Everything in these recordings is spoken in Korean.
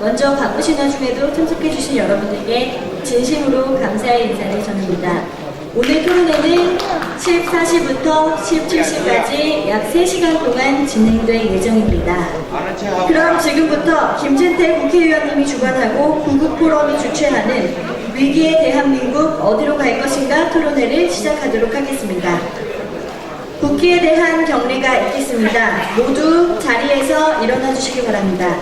먼저 바쁘신 와중에도 참석해주신 여러분들께 진심으로 감사의 인사를 전합니다. 오늘 토론회는 14시부터 17시까지 약 3시간 동안 진행될 예정입니다. 그럼 지금부터 김진태 국회의원님이 주관하고 구국포럼이 주최하는 위기의 대한민국 어디로 갈 것인가 토론회를 시작하도록 하겠습니다. 국기에 대한 경례가 있겠습니다. 모두 자리에서 일어나 주시기 바랍니다.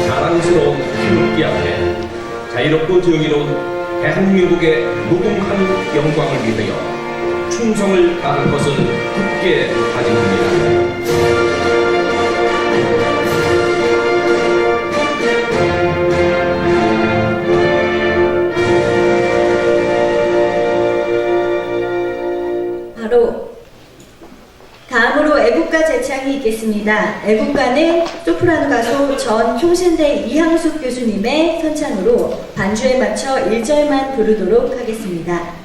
자랑스러운 태극기 앞에 자유롭고 정의로운 대한민국의 무궁한 영광을 위하여 충성을 다할 것을 굳게 다짐합니다. 다음으로 애국가 제창이 있겠습니다. 애국가는 소프라노 가수 전 총신대 이항숙 교수님의 선창으로 반주에 맞춰 1절만 부르도록 하겠습니다.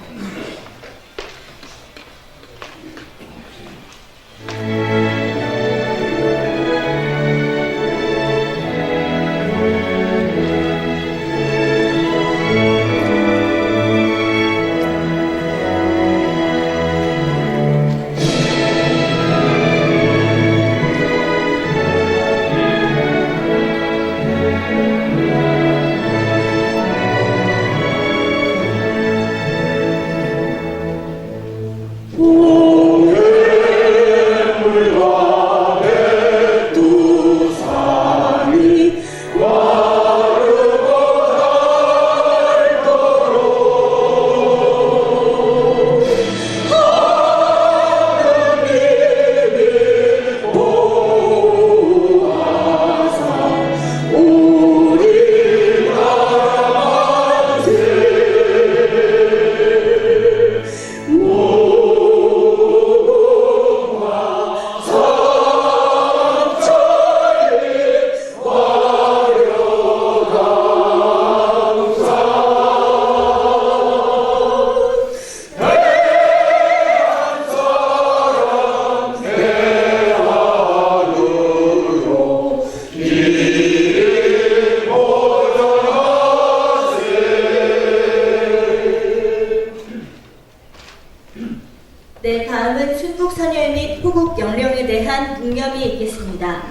네, 다음은 순국사녀 및 호국영령에 대한 묵념이 있겠습니다.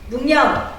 묵념.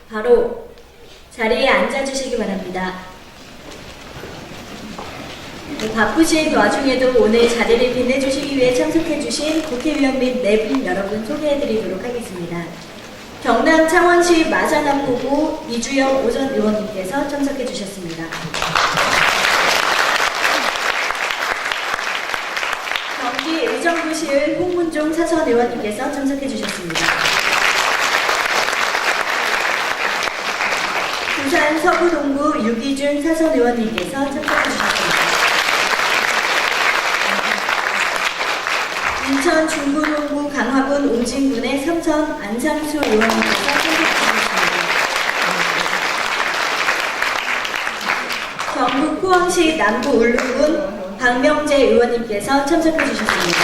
바로 자리에 앉아주시기 바랍니다. 네, 바쁘신 와중에도 오늘 자리를 빛내주시기 위해 참석해주신 국회의원 및 내분 여러분 소개해드리도록 하겠습니다. 경남 창원시 마산암포구 이주영 오전 의원님께서 참석해주셨습니다. 경기 의정부시의 홍문종 사선 의원님께서 참석해주셨습니다. 부산 서부동구 유기준 사선 의원님께서 참석해주셨습니다. 인천 중구동구 강화군 옹진군의 삼선 안상수 의원님께서 참석해주셨습니다. 경북 포항시 남부 울릉군 박명재 의원님께서 참석해 주셨습니다.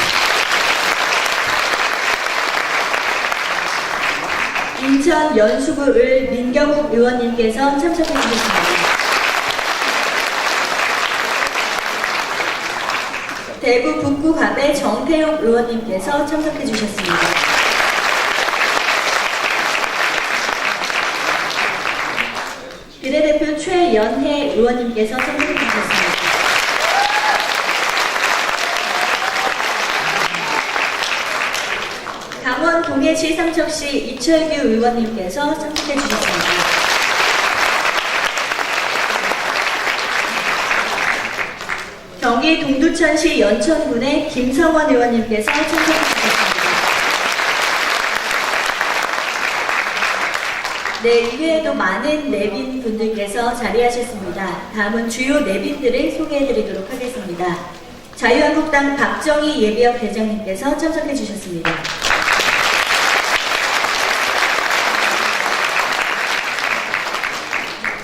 인천 연수구 을 민경욱 의원님께서 참석해 주셨습니다. 대구 북구 갑의 정태용 의원님께서 참석해 주셨습니다. 비례대표 최연혜 의원님께서 참석해 주셨습니다. 강원 동해시 삼척시 이철규 의원님께서 참석해 주셨습니다. 경기 동두천시 연천군의 김성원 의원님께서 참석해 주셨습니다. 네, 이외에도 많은 내빈 분들께서 자리하셨습니다. 다음은 주요 내빈들을 소개해드리도록 하겠습니다. 자유한국당 박정희 예비역 대장님께서 참석해 주셨습니다.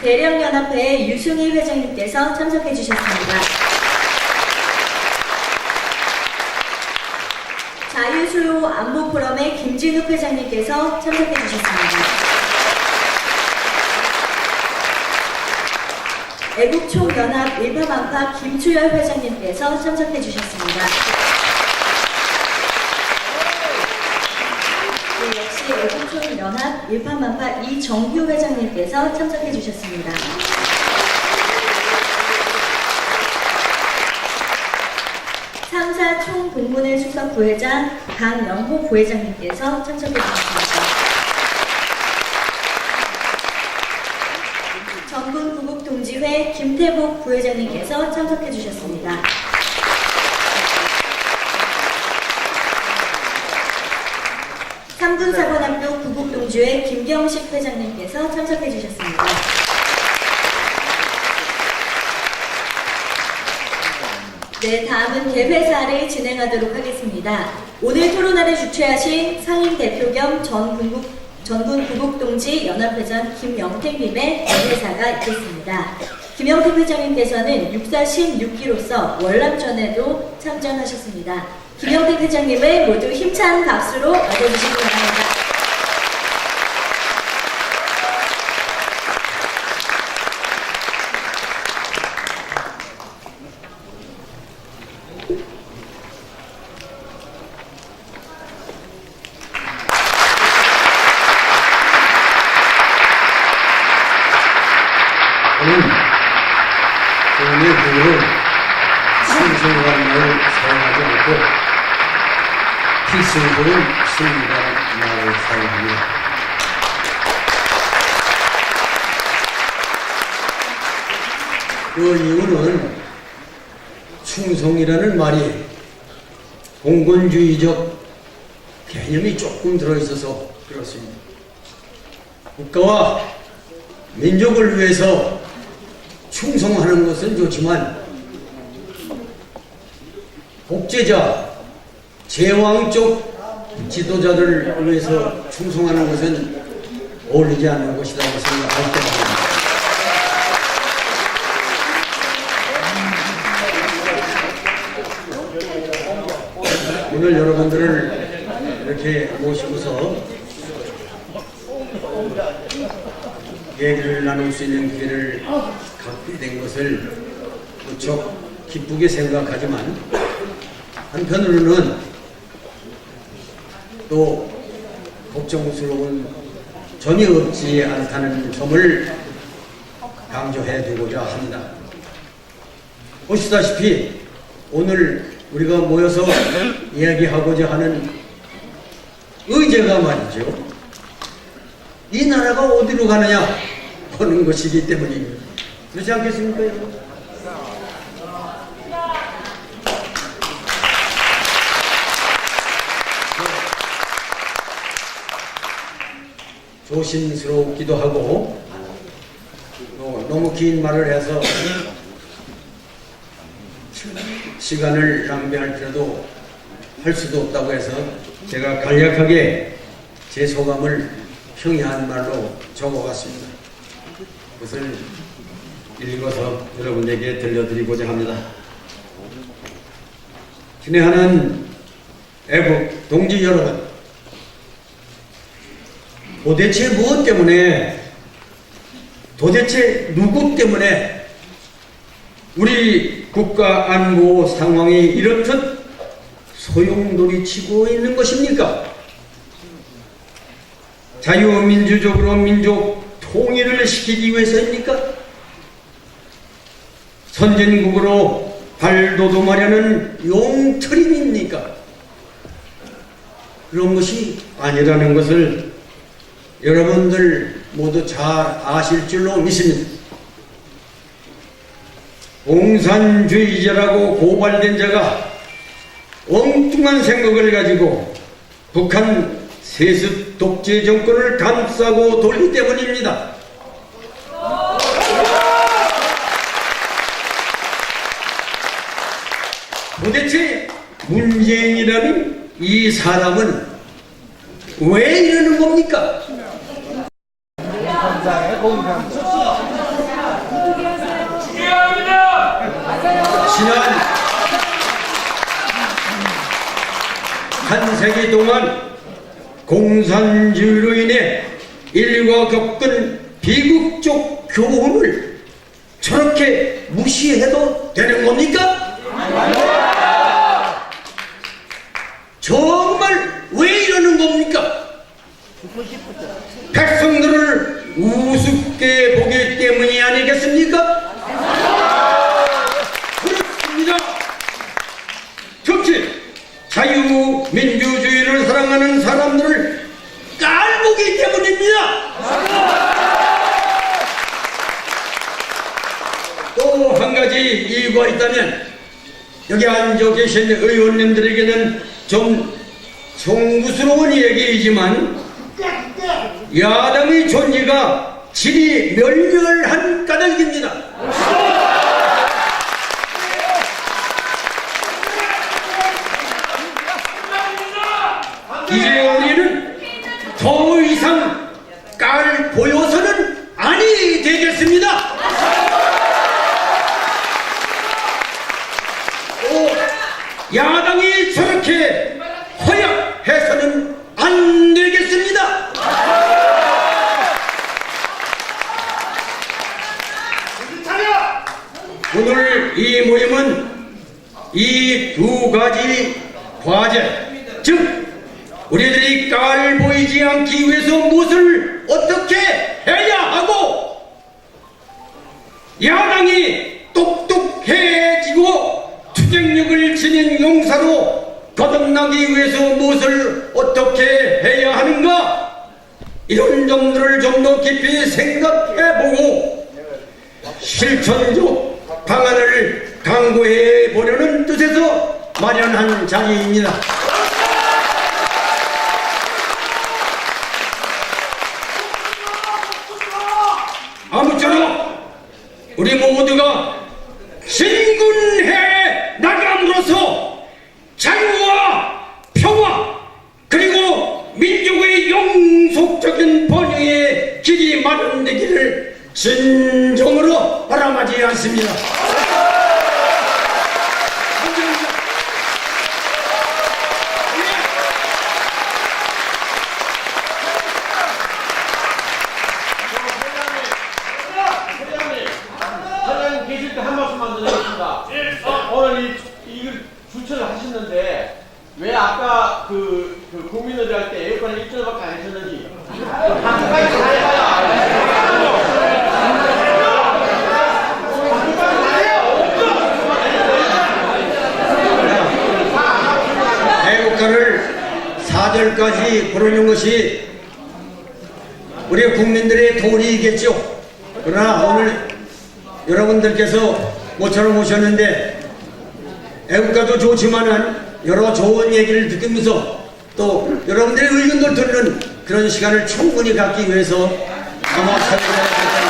대령연합회 유승희 회장님께서 참석해 주셨습니다. 자유수요 안보포럼의 김진욱 회장님께서 참석해 주셨습니다. 애국총연합 일파만파 김추열 회장님께서 참석해 주셨습니다. 네, 역시 애국총연합 일파만파 이정규 회장님께서 참석해 주셨습니다. 삼사 총동문회 수석 부회장 강영호 부회장님께서 참석해 주셨습니다. 전군 구국동지회 김태복 부회장님께서 참석해 주셨습니다. 삼군사관학교 구국동지회 김경식 회장님께서 참석해 주셨습니다. 네, 다음은 개회사를 진행하도록 하겠습니다. 오늘 토론회를 주최하신 상임 대표 겸 전군 구국동지 연합회장 김영택님의 개회사가 있겠습니다. 김영택 회장님께서는 육사 16기로서 월남전에도 참전하셨습니다. 김영택 회장님을 모두 힘찬 박수로 맞아주시기 바랍니다. 오늘 부분은 순수한 말을 사용하지 않고 필승적인 승리라는 말을 사용합니다. 그 이유는 충성이라는 말이 공권주의적 개념이 조금 들어있어서 그렇습니다. 국가와 민족을 위해서 충성하는 것은 좋지만 독재자, 제왕 쪽 지도자들을 위해서 충성하는 것은 어울리지 않는 것이라고 생각할 때입니다. 오늘 여러분들을 이렇게 모시고서 얘기를 나눌 수 있는 기회를 갖게 된 것을 무척 기쁘게 생각하지만 한편으로는 또 걱정스러운 전혀 없지 않다는 점을 강조해 두고자 합니다. 보시다시피 오늘 우리가 모여서 이야기하고자 하는 의제가 말이죠. 이 나라가 어디로 가느냐 하는 것이기 때문입니다. 그렇지 않겠습니까, 여러분? 조심스럽기도 하고 너무 긴 말을 해서 시간을 낭비할 필요도 할 수도 없다고 해서 제가 간략하게 제 소감을 평이한 말로 적어봤습니다. 그것을 읽어서 여러분에게 들려드리고자 합니다. 친애하는 애국 동지 여러분, 도대체 무엇 때문에, 도대체 누구 때문에 우리 국가 안보 상황이 이렇듯 소용돌이치고 있는 것입니까? 자유민주적으로 민족 통일을 시키기 위해서입니까? 선진국으로 발돋움하려는 용트림입니까? 그런 것이 아니라는 것을 여러분들 모두 잘 아실 줄로 믿습니다. 공산주의자라고 고발된 자가 엉뚱한 생각을 가지고 북한 세습 독재 정권을 감싸고 돌기 때문입니다. 도대체 문재인이라는 이 사람은 왜 이러는 겁니까? 지난 한 세기 동안 공산주의로 인해 인류가 겪은 비극적 교훈을 저렇게 무시해도 되는 겁니까? 정말 왜 이러는 겁니까? 백성들을 우습게 보기 때문이 아니겠습니까? 그렇습니다. 특히 자유민주주의를 사랑하는 사람들을 깔보기 때문입니다. 또 한 가지 이유가 있다면 여기 앉아 계신 의원님들에게는 좀 송구스러운 얘기이지만 야당의 존재가 질이 멸렬한 까닭입니다. 이제 우리는 더 이상 깔 보여서는 아니 되겠습니다. 또 야당이 저렇게 허약해서는 안 되겠습니다. 오늘 이 모임은 이 두 가지 과제, 즉 우리들이 깔 보이지 않기 위해서 무엇을 어떻게 해야 하고 야당이 똑똑해지고 투쟁력을 지닌 용사로 거듭나기 위해서 무엇을 어떻게 해야 하는가, 이런 점들을 좀 더 깊이 생각해보고 실천적 방안을 강구해 보려는 뜻에서 마련한 자리입니다. 아무쪼록 우리 모두가 진군해 나감으로써 자유와 평화 그리고 민족의 영속적인 번영의 길이 마련되기를 진정으로 바람하지 않습니다. 계실 때 한 말씀만 드리겠습니다. 오늘 이걸 주최를 하셨는데 왜 아까 그 국민의례 할 때 에어컨을 1절밖에 안 하셨는지 한까지 다 해봐요. 애국가를 4절까지 부르는 것이 우리 국민들의 도리이겠죠. 그러나 오늘 여러분들께서 모처럼 오셨는데 애국가도 좋지만은 여러 좋은 얘기를 듣으면서 또 여러분들의 의견도 듣는 그런 시간을 충분히 갖기 위해서 아마 참여하셨습니다.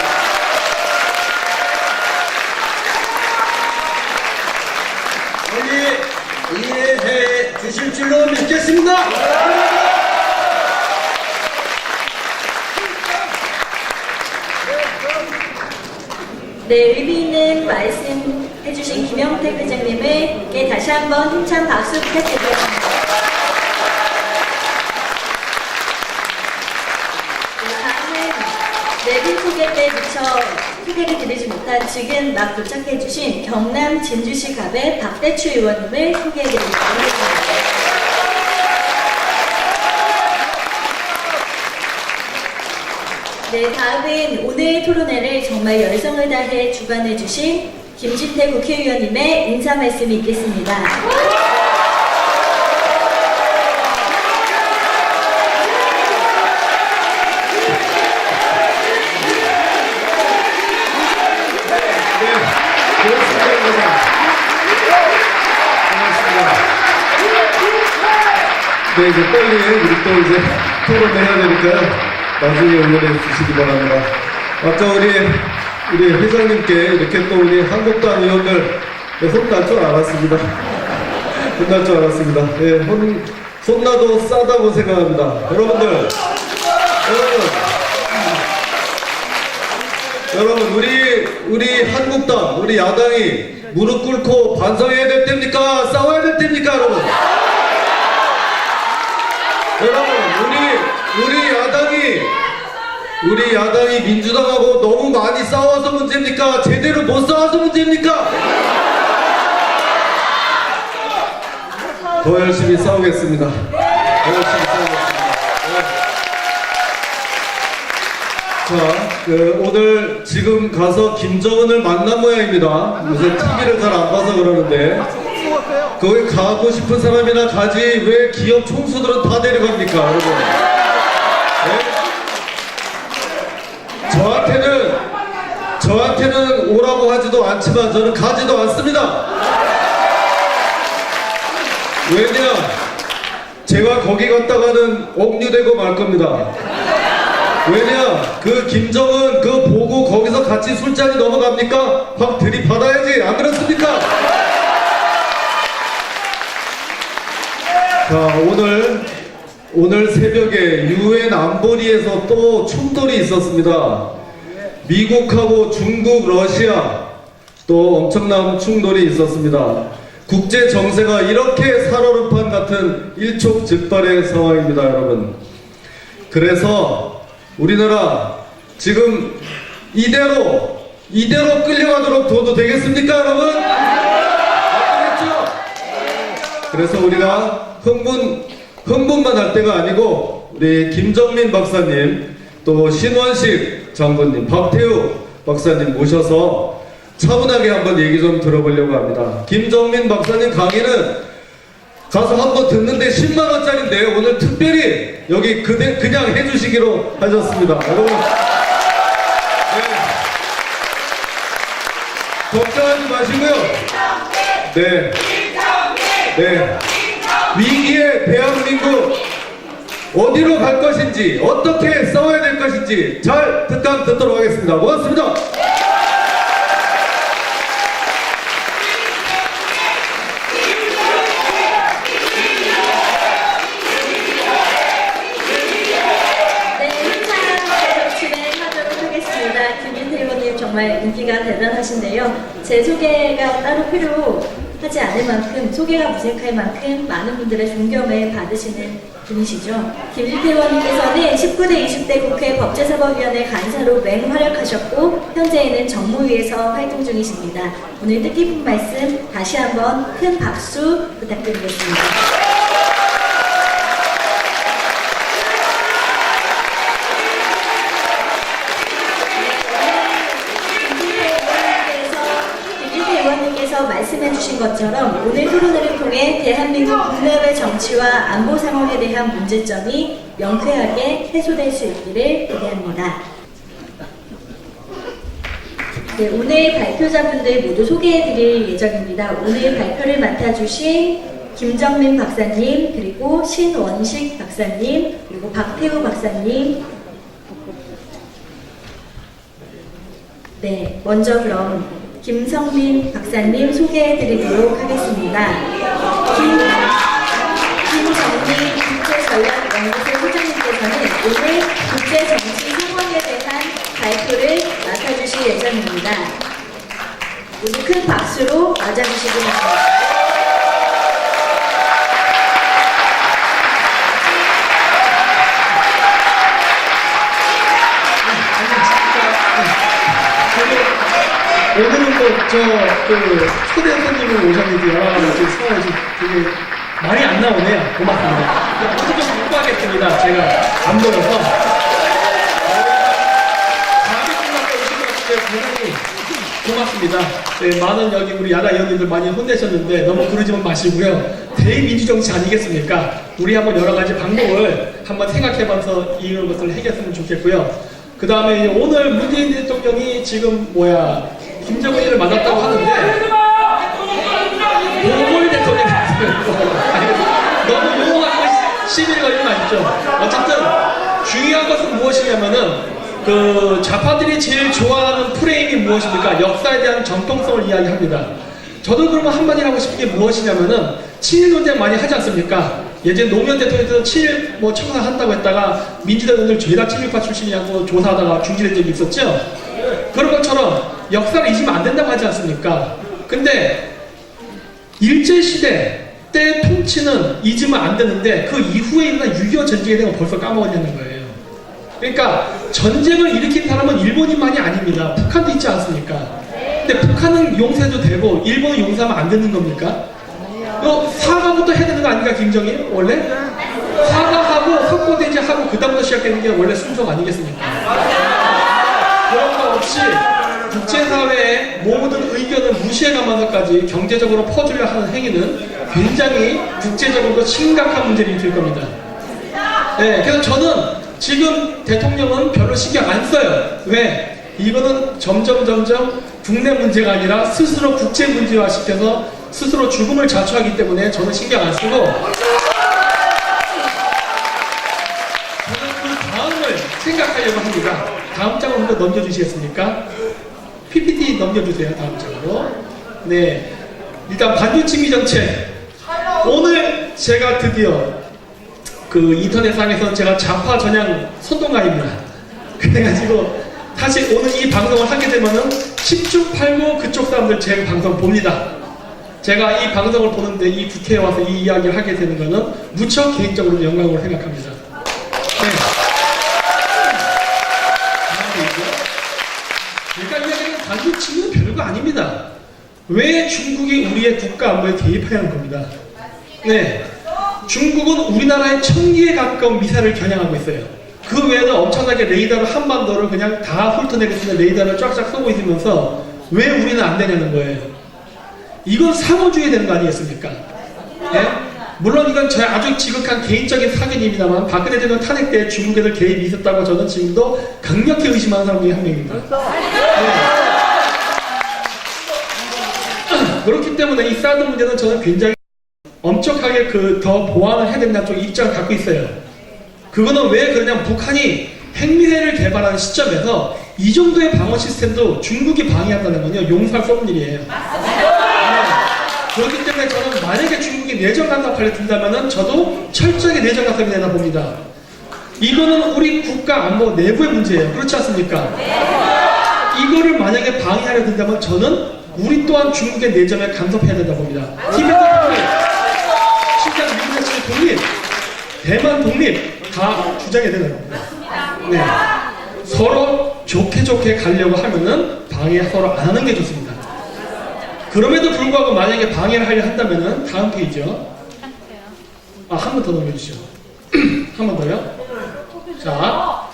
여기 이해해 주실 줄로 믿겠습니다. 네, 의미 있는 말씀 해주신 김영택 회장님에게 다시 한번 힘찬 박수 부탁드리겠습니다. 다음은 내분 소개 때 미처 소개를 드리지 못한 지금 막 도착해주신 경남 진주시 갑의 박대추 의원님을 소개해드리도록 하겠습니다. 네, 다음은 오늘 토론회를 정말 열성을 다해 주관해주신 김진태 국회의원님의 인사 말씀이 있겠습니다. 네, 이제 빨리 우리 또 이제 토론을 해야 되니까요. 나중에 응원해 주시기 바랍니다. 아까 우리 회장님께 이렇게 또 우리 한국당 의원들 혼날 줄 알았습니다. 혼날 줄 알았습니다. 예, 혼나도 싸다고 생각합니다. 여러분, 우리 한국당, 우리 야당이 무릎 꿇고 반성해야 될 때입니까? 싸워야 될 때입니까, 여러분? 여러분, 우리 야당이 민주당하고 너무 많이 싸워서 문제입니까? 제대로 못 싸워서 문제입니까? 더 열심히 싸우겠습니다. 더 열심히 싸우겠습니다. 자, 오늘 지금 가서 김정은을 만난 모양입니다. 요새 TV를 잘 안 봐서 그러는데 거기 가고 싶은 사람이나 가지 왜 기업 총수들은 다 데려갑니까, 여러분? 네? 저한테는 오라고 하지도 않지만 저는 가지도 않습니다. 왜냐? 제가 거기 갔다가는 억류되고 말 겁니다. 왜냐? 그 김정은 그거 보고 거기서 같이 술자리 넘어갑니까? 확 들이받아야지, 안 그렇습니까? 자, 오늘 새벽에 UN 안보리에서 또 충돌이 있었습니다. 미국하고 중국, 러시아 또 엄청난 충돌이 있었습니다. 국제 정세가 이렇게 살얼음판 같은 일촉즉발의 상황입니다, 여러분. 그래서 우리나라 지금 이대로 끌려가도록 둬도 되겠습니까, 여러분? 맞겠죠? 그래서 우리가 흥분만 할 때가 아니고 우리 김정민 박사님, 또 신원식 장군님, 박태우 박사님 모셔서 차분하게 한번 얘기 좀 들어보려고 합니다. 김정민 박사님 강의는 가서 한번 듣는데 10만 원짜리인데 오늘 특별히 여기 그냥 해주시기로 하셨습니다. 여러분, 걱정하지 마시고요. 네. 위기의 대한민국 어디로 갈 것인지, 어떻게 싸워야 될 것인지 잘 듣도록 하겠습니다. 고맙습니다. 진행하도록 하겠습니다. 김진태 의원님 정말 인기가 대단하신데요. 제 소개가 따로 필요하지 않을 만큼, 소개가 무색할 만큼 많은 분들의 존경을 받으시는 분이시죠. 김진태 의원님께서는 19대 20대 국회 법제사법위원회 간사로 맹활약하셨고 현재는 정무위에서 활동 중이십니다. 오늘 뜻깊은 말씀 다시 한번 큰 박수 부탁드리겠습니다. 김진태 의원님께서 말씀해주신 것처럼 오늘 토론회를 통해 대한민국 국내외 정치와 안보 상황에 대한 문제점이 명쾌하게 해소될 수 있기를 기대합니다. 네, 오늘 발표자분들 모두 소개해드릴 예정입니다. 오늘 발표를 맡아주신 김정민 박사님, 그리고 신원식 박사님, 그리고 박태우 박사님. 네, 먼저 그럼 김성민 박사님 소개해드리도록 하겠습니다. 김정민 국제전략연구소 소장님께서는 오늘 국제정치 상황에 대한 발표를 맡아주실 예정입니다. 모두 큰 박수로 맞아주시기 바랍니다. 오늘은 초대 손님을 오셨는데 지금 상황이 좀 되게 말이 안 나오네요. 고맙습니다. 어떻게 좀 공부하겠습니다. 제가 안 보여서. 다음에 끝나고 오신 것 같은데 대단히 고맙습니다. 네, 많은 여기 우리 야당 의원님들 많이 혼내셨는데 너무 그러지만 마시고요. 대민주정치 아니겠습니까? 우리 한번 여러 가지 방법을 한번 생각해봐서 이런 것들을 해결했으면 좋겠고요. 그 다음에 오늘 문재인 대통령이 지금 김정은이를 만났다고 하는데 보궐 대통령이 너무 용어하고 시비를 걸리면 아니죠. 어쨌든 중요한 것은 무엇이냐면은 좌파들이 제일 좋아하는 프레임이 무엇입니까? 역사에 대한 정통성을 이야기합니다. 저도 그러면 한마디 하고 싶은 게 무엇이냐면은 친일 논쟁 많이 하지 않습니까? 예전에 노무현 대통령께서 친일 청산한다고 했다가 민주당 오늘 죄다 친일파 출신이라고 조사하다가 중지된 적이 있었죠? 그런 것처럼 역사를 잊으면 안 된다고 하지 않습니까? 근데 일제시대 때 통치는 잊으면 안 되는데 그 이후에 일어난 6.25 전쟁에 대한 걸 벌써 까먹었냐는 거예요. 그러니까 전쟁을 일으킨 사람은 일본인만이 아닙니다. 북한도 있지 않습니까? 근데 북한은 용서해도 되고 일본은 용서하면 안 되는 겁니까? 사과부터 해야 되는 거 아닙니까, 김정일? 원래? 사과하고 석고대죄하고 그 다음부터 시작되는 게 원래 순서가 아니겠습니까? 그런 거 없이 국제사회의 모든 의견을 무시해가면서까지 경제적으로 퍼주려 하는 행위는 굉장히 국제적으로 심각한 문제를 일으킬 겁니다. 네, 그래서 저는 지금 대통령은 별로 신경 안 써요. 왜? 이거는 점점 국내 문제가 아니라 스스로 국제 문제화 시켜서 스스로 죽음을 자초하기 때문에 저는 신경 안 쓰고 저는 그 다음을 생각하려고 합니다. 다음 장을 한번 넘겨주시겠습니까? PPT 넘겨주세요. 다음 장으로. 네, 일단 반유친미 정책. 오늘 제가 드디어 인터넷상에서 제가 좌파 전향 선동가입니다. 그래가지고 사실 오늘 이 방송을 하게 되면은 10중 8구 그쪽 사람들 제 방송 봅니다. 제가 이 방송을 보는데 이 국회에 와서 이 이야기를 하게 되는 거는 무척 개인적으로 영광으로 생각합니다. 네. 그러니까 이야기는 반유친미는 별거 아닙니다. 왜 중국이 우리의 국가 안보에 개입하냐는 겁니다. 네. 중국은 우리나라의 1000기에 가까운 미사일을 겨냥하고 있어요. 그 외에는 엄청나게 레이더를 한반도를 그냥 다 훑어내고 있는 레이더를 쫙쫙 쏘고 있으면서 왜 우리는 안 되냐는 거예요. 이건 상호주의 되는 거 아니겠습니까? 네? 물론 이건 저의 아주 지극한 개인적인 사견입니다만 박근혜 대통령 탄핵 때 중국 애들 개입이 있었다고 저는 지금도 강력히 의심하는 사람 중에 한 명입니다. 네. 그렇기 때문에 이 사드 문제는 저는 굉장히 엄격하게 더 보완을 해야 된다는 쪽 입장을 갖고 있어요. 그거는 왜 그러냐면 북한이 핵미사일을 개발하는 시점에서 이 정도의 방어 시스템도 중국이 방해한다는 건요 용서할 수 없는 일이에요. 그렇기 때문에 저는 만약에 중국이 내정 간섭하려 든다면은 저도 철저하게 내정 간섭이 되나 봅니다. 이거는 우리 국가 안보 내부의 문제예요. 그렇지 않습니까? 이거를 만약에 방해하려 든다면 저는 우리 또한 중국의 내정에 간섭해야 된다 봅니다. 티베트 독립, 신장 미국의 독립, 대만 독립 다 주장해야 되는 겁니다. 네. 서로 좋게 가려고 하면은 방해 서로 안 하는 게 좋습니다. 그럼에도 불구하고 만약에 방해를 하려 한다면은 다음 페이지요. 한 번 더 넘겨주시죠. 한 번 더요. 자,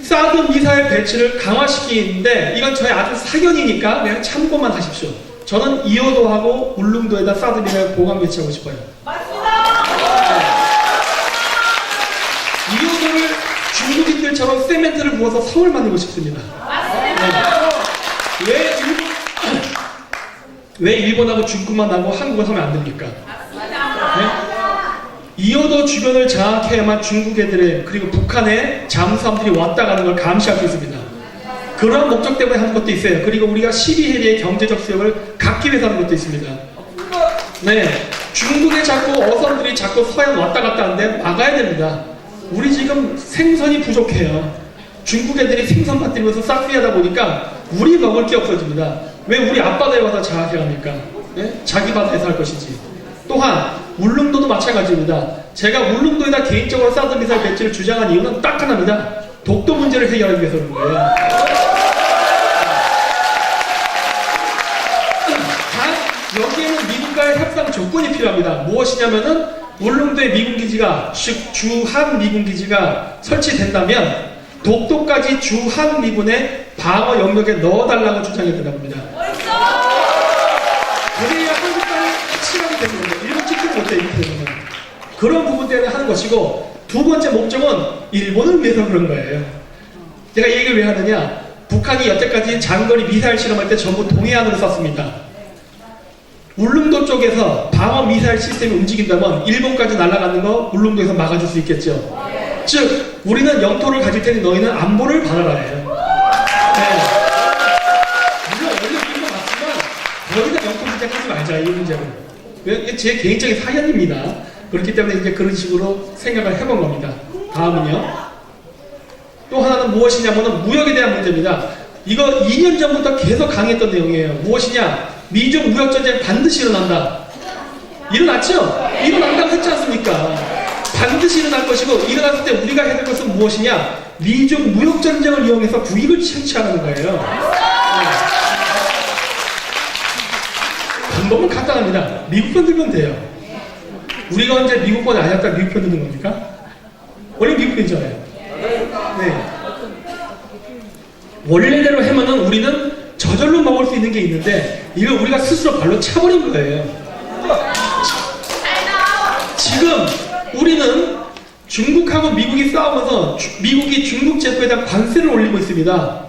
사드 미사일 배치를 강화시키는데 이건 저의 아주 사견이니까 그냥 참고만 하십시오. 저는 이호도하고 울릉도에다 사드 미사일 보관 배치하고 싶어요. 이호도를 중국인들처럼 세멘트를 부어서 성을 만들고 싶습니다. 네. 왜 일본하고 중국만 하고 한국은 하면 안 됩니까? 네? 이호도 주변을 장악해야만 중국 애들의 그리고 북한의 잠수함들이 왔다 가는 걸 감시할 수 있습니다. 그런 목적 때문에 하는 것도 있어요. 그리고 우리가 12해리의 경제적 수역을 갖기 위해서 하는 것도 있습니다. 네, 중국의 자꾸 어선들이 자꾸 서양 왔다 갔다 하는데 막아야 됩니다. 우리 지금 생선이 부족해요. 중국 애들이 생선 만들면서 싹쓸이 하다 보니까 우리 먹을 게 없어집니다. 왜 우리 앞바다에 와서 장악해갑니까? 예? 자기 바다에서 할 것이지. 또한 울릉도도 마찬가지입니다. 제가 울릉도에다 개인적으로 사드 미사일 배치를 주장한 이유는 딱 하나입니다. 독도 문제를 해결하기 위해서 그런 거예요. 단 여기에는 미국과의 협상 조건이 필요합니다. 무엇이냐면은 울릉도에 미군기지가 주한 미군기지가 설치된다면 독도까지 주한 미군의 방어 영역에 넣어달라고 주장이 된답니다. 그래야 한국과의 확실하게 되는 겁니다. 일본 찍지 못해 이렇게 되면 그런 부분 때문에 하는 것이고, 두 번째 목적은 일본을 위해서 그런 거예요. 제가 이 얘기를 왜 하느냐, 북한이 여태까지 장거리 미사일 실험할 때 전부 동해안으로 쐈습니다. 울릉도 쪽에서 방어 미사일 시스템이 움직인다면 일본까지 날아가는 거 울릉도에서 막아줄 수 있겠죠. 즉 우리는 영토를 가질 테니 너희는 안보를 받아라 해요. 네. 물론 원래 우리가 맞지만 여기다 영토 전쟁하지 말자, 이 문제는. 제 개인적인 사견입니다. 그렇기 때문에 이제 그런 식으로 생각을 해본 겁니다. 다음은요. 또 하나는 무엇이냐면은 무역에 대한 문제입니다. 이거 2년 전부터 계속 강의했던 내용이에요. 무엇이냐? 미중 무역 전쟁 반드시 일어난다. 일어났죠? 일어난다고 했지 않습니까? 반드시 일어날 것이고, 일어났을 때 우리가 해야 될 것은 무엇이냐? 미중 무역 전쟁을 이용해서 국익을 채취하는 거예요. 네. 방법은 간단합니다. 미국 편 들면 돼요. 우리가 언제 미국 편이 아니었다 미국 편 드는 겁니까? 원래 미국 편이잖아요. 네. 원래대로 하면은 우리는 저절로 먹을 수 있는 게 있는데 이걸 우리가 스스로 발로 차버린 거예요. 지금 우리는 중국하고 미국이 싸우면서 미국이 중국 제품에 대한 관세를 올리고 있습니다.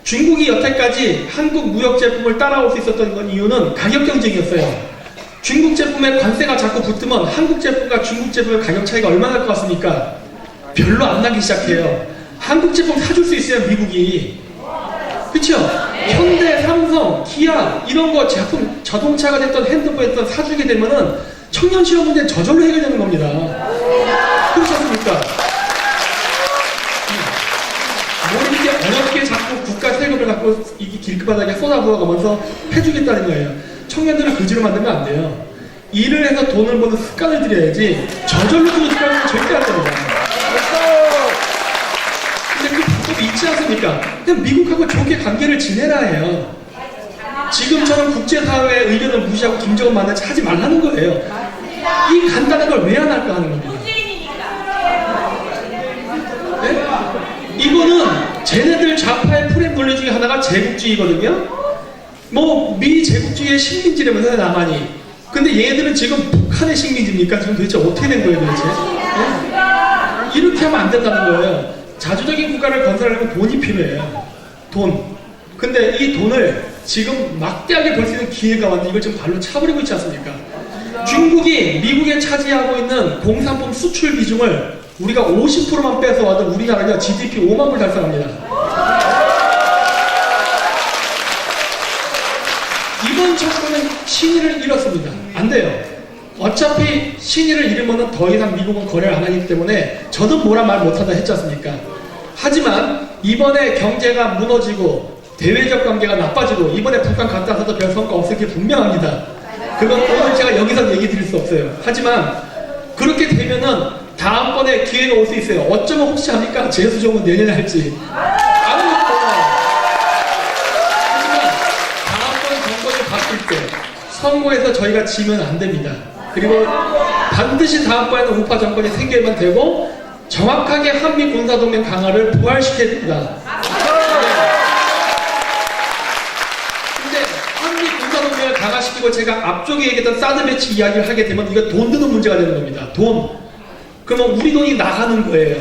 중국이 여태까지 한국 무역 제품을 따라올 수 있었던 건 이유는 가격 경쟁이었어요. 중국 제품에 관세가 자꾸 붙으면 한국 제품과 중국 제품의 가격 차이가 얼마나 날 것 같습니까? 별로 안 나기 시작해요. 한국 제품 사줄 수 있어요, 미국이. 그쵸? 현대, 삼성, 기아 이런 거 제품, 자동차가 됐던 핸드폰이 됐던 사주게 되면은 청년 취업 문제는 저절로 해결되는 겁니다. 그렇지 않습니까? 뭘 이렇게 어렵게 자꾸 국가 세금을 갖고 이게 길바닥에 쏟아부어가면서 해주겠다는 거예요. 청년들을 그지로 만들면 안 돼요. 일을 해서 돈을 버는 습관을 들여야지 저절로 주는 습관은 절대 안 됩니다. 근데 그 방법이 있지 않습니까? 그냥 미국하고 좋게 관계를 지내라 해요. 지금처럼 국제사회의 의견을 무시하고 김정은 만나지 하지 말라는 거예요. 이 간단한 걸 왜 안 할까 하는 겁니다. 네? 이거는 쟤네들 좌파의 프레임 논리 중에 하나가 제국주의거든요. 뭐 미제국주의의 식민지라면서요, 남한이. 근데 얘네들은 지금 북한의 식민지입니까? 지금 도대체 어떻게 된 거예요, 도대체? 네? 이렇게 하면 안 된다는 거예요. 자주적인 국가를 건설하려면 돈이 필요해요. 돈. 근데 이 돈을 지금 막대하게 벌 수 있는 기회가 왔는데 이걸 지금 발로 차버리고 있지 않습니까? 중국이 미국에 차지하고 있는 공산품 수출 비중을 우리가 50%만 뺏어와도 우리나라가 GDP 5만 불 달성합니다. 이번 정부는 신의를 잃었습니다. 안 돼요. 어차피 신의를 잃으면 더 이상 미국은 거래를 안 하기 때문에 저도 뭐라 말 못한다 했지 않습니까? 하지만 이번에 경제가 무너지고 대외적 관계가 나빠지고 이번에 북한 갔다 와서도 별 성과 없을 게 분명합니다. 그건 오늘 제가 여기서 얘기 드릴 수 없어요. 하지만 그렇게 되면은 다음번에 기회가 올 수 있어요. 어쩌면 혹시 합니까? 재수정은 내년에 할지. 아무것도 몰라요. 하지만 다음번 정권이 바뀔 때 선거에서 저희가 지면 안 됩니다. 그리고 반드시 다음번에는 우파 정권이 생겨야만 되고 정확하게 한미 군사동맹 강화를 부활시켜야 됩니다. 근데 한미 군사동맹을 강화시키고 제가 앞쪽에 얘기했던 사드 배치 이야기를 하게 되면 이거 돈 드는 문제가 되는 겁니다. 돈. 그러면 우리 돈이 나가는 거예요.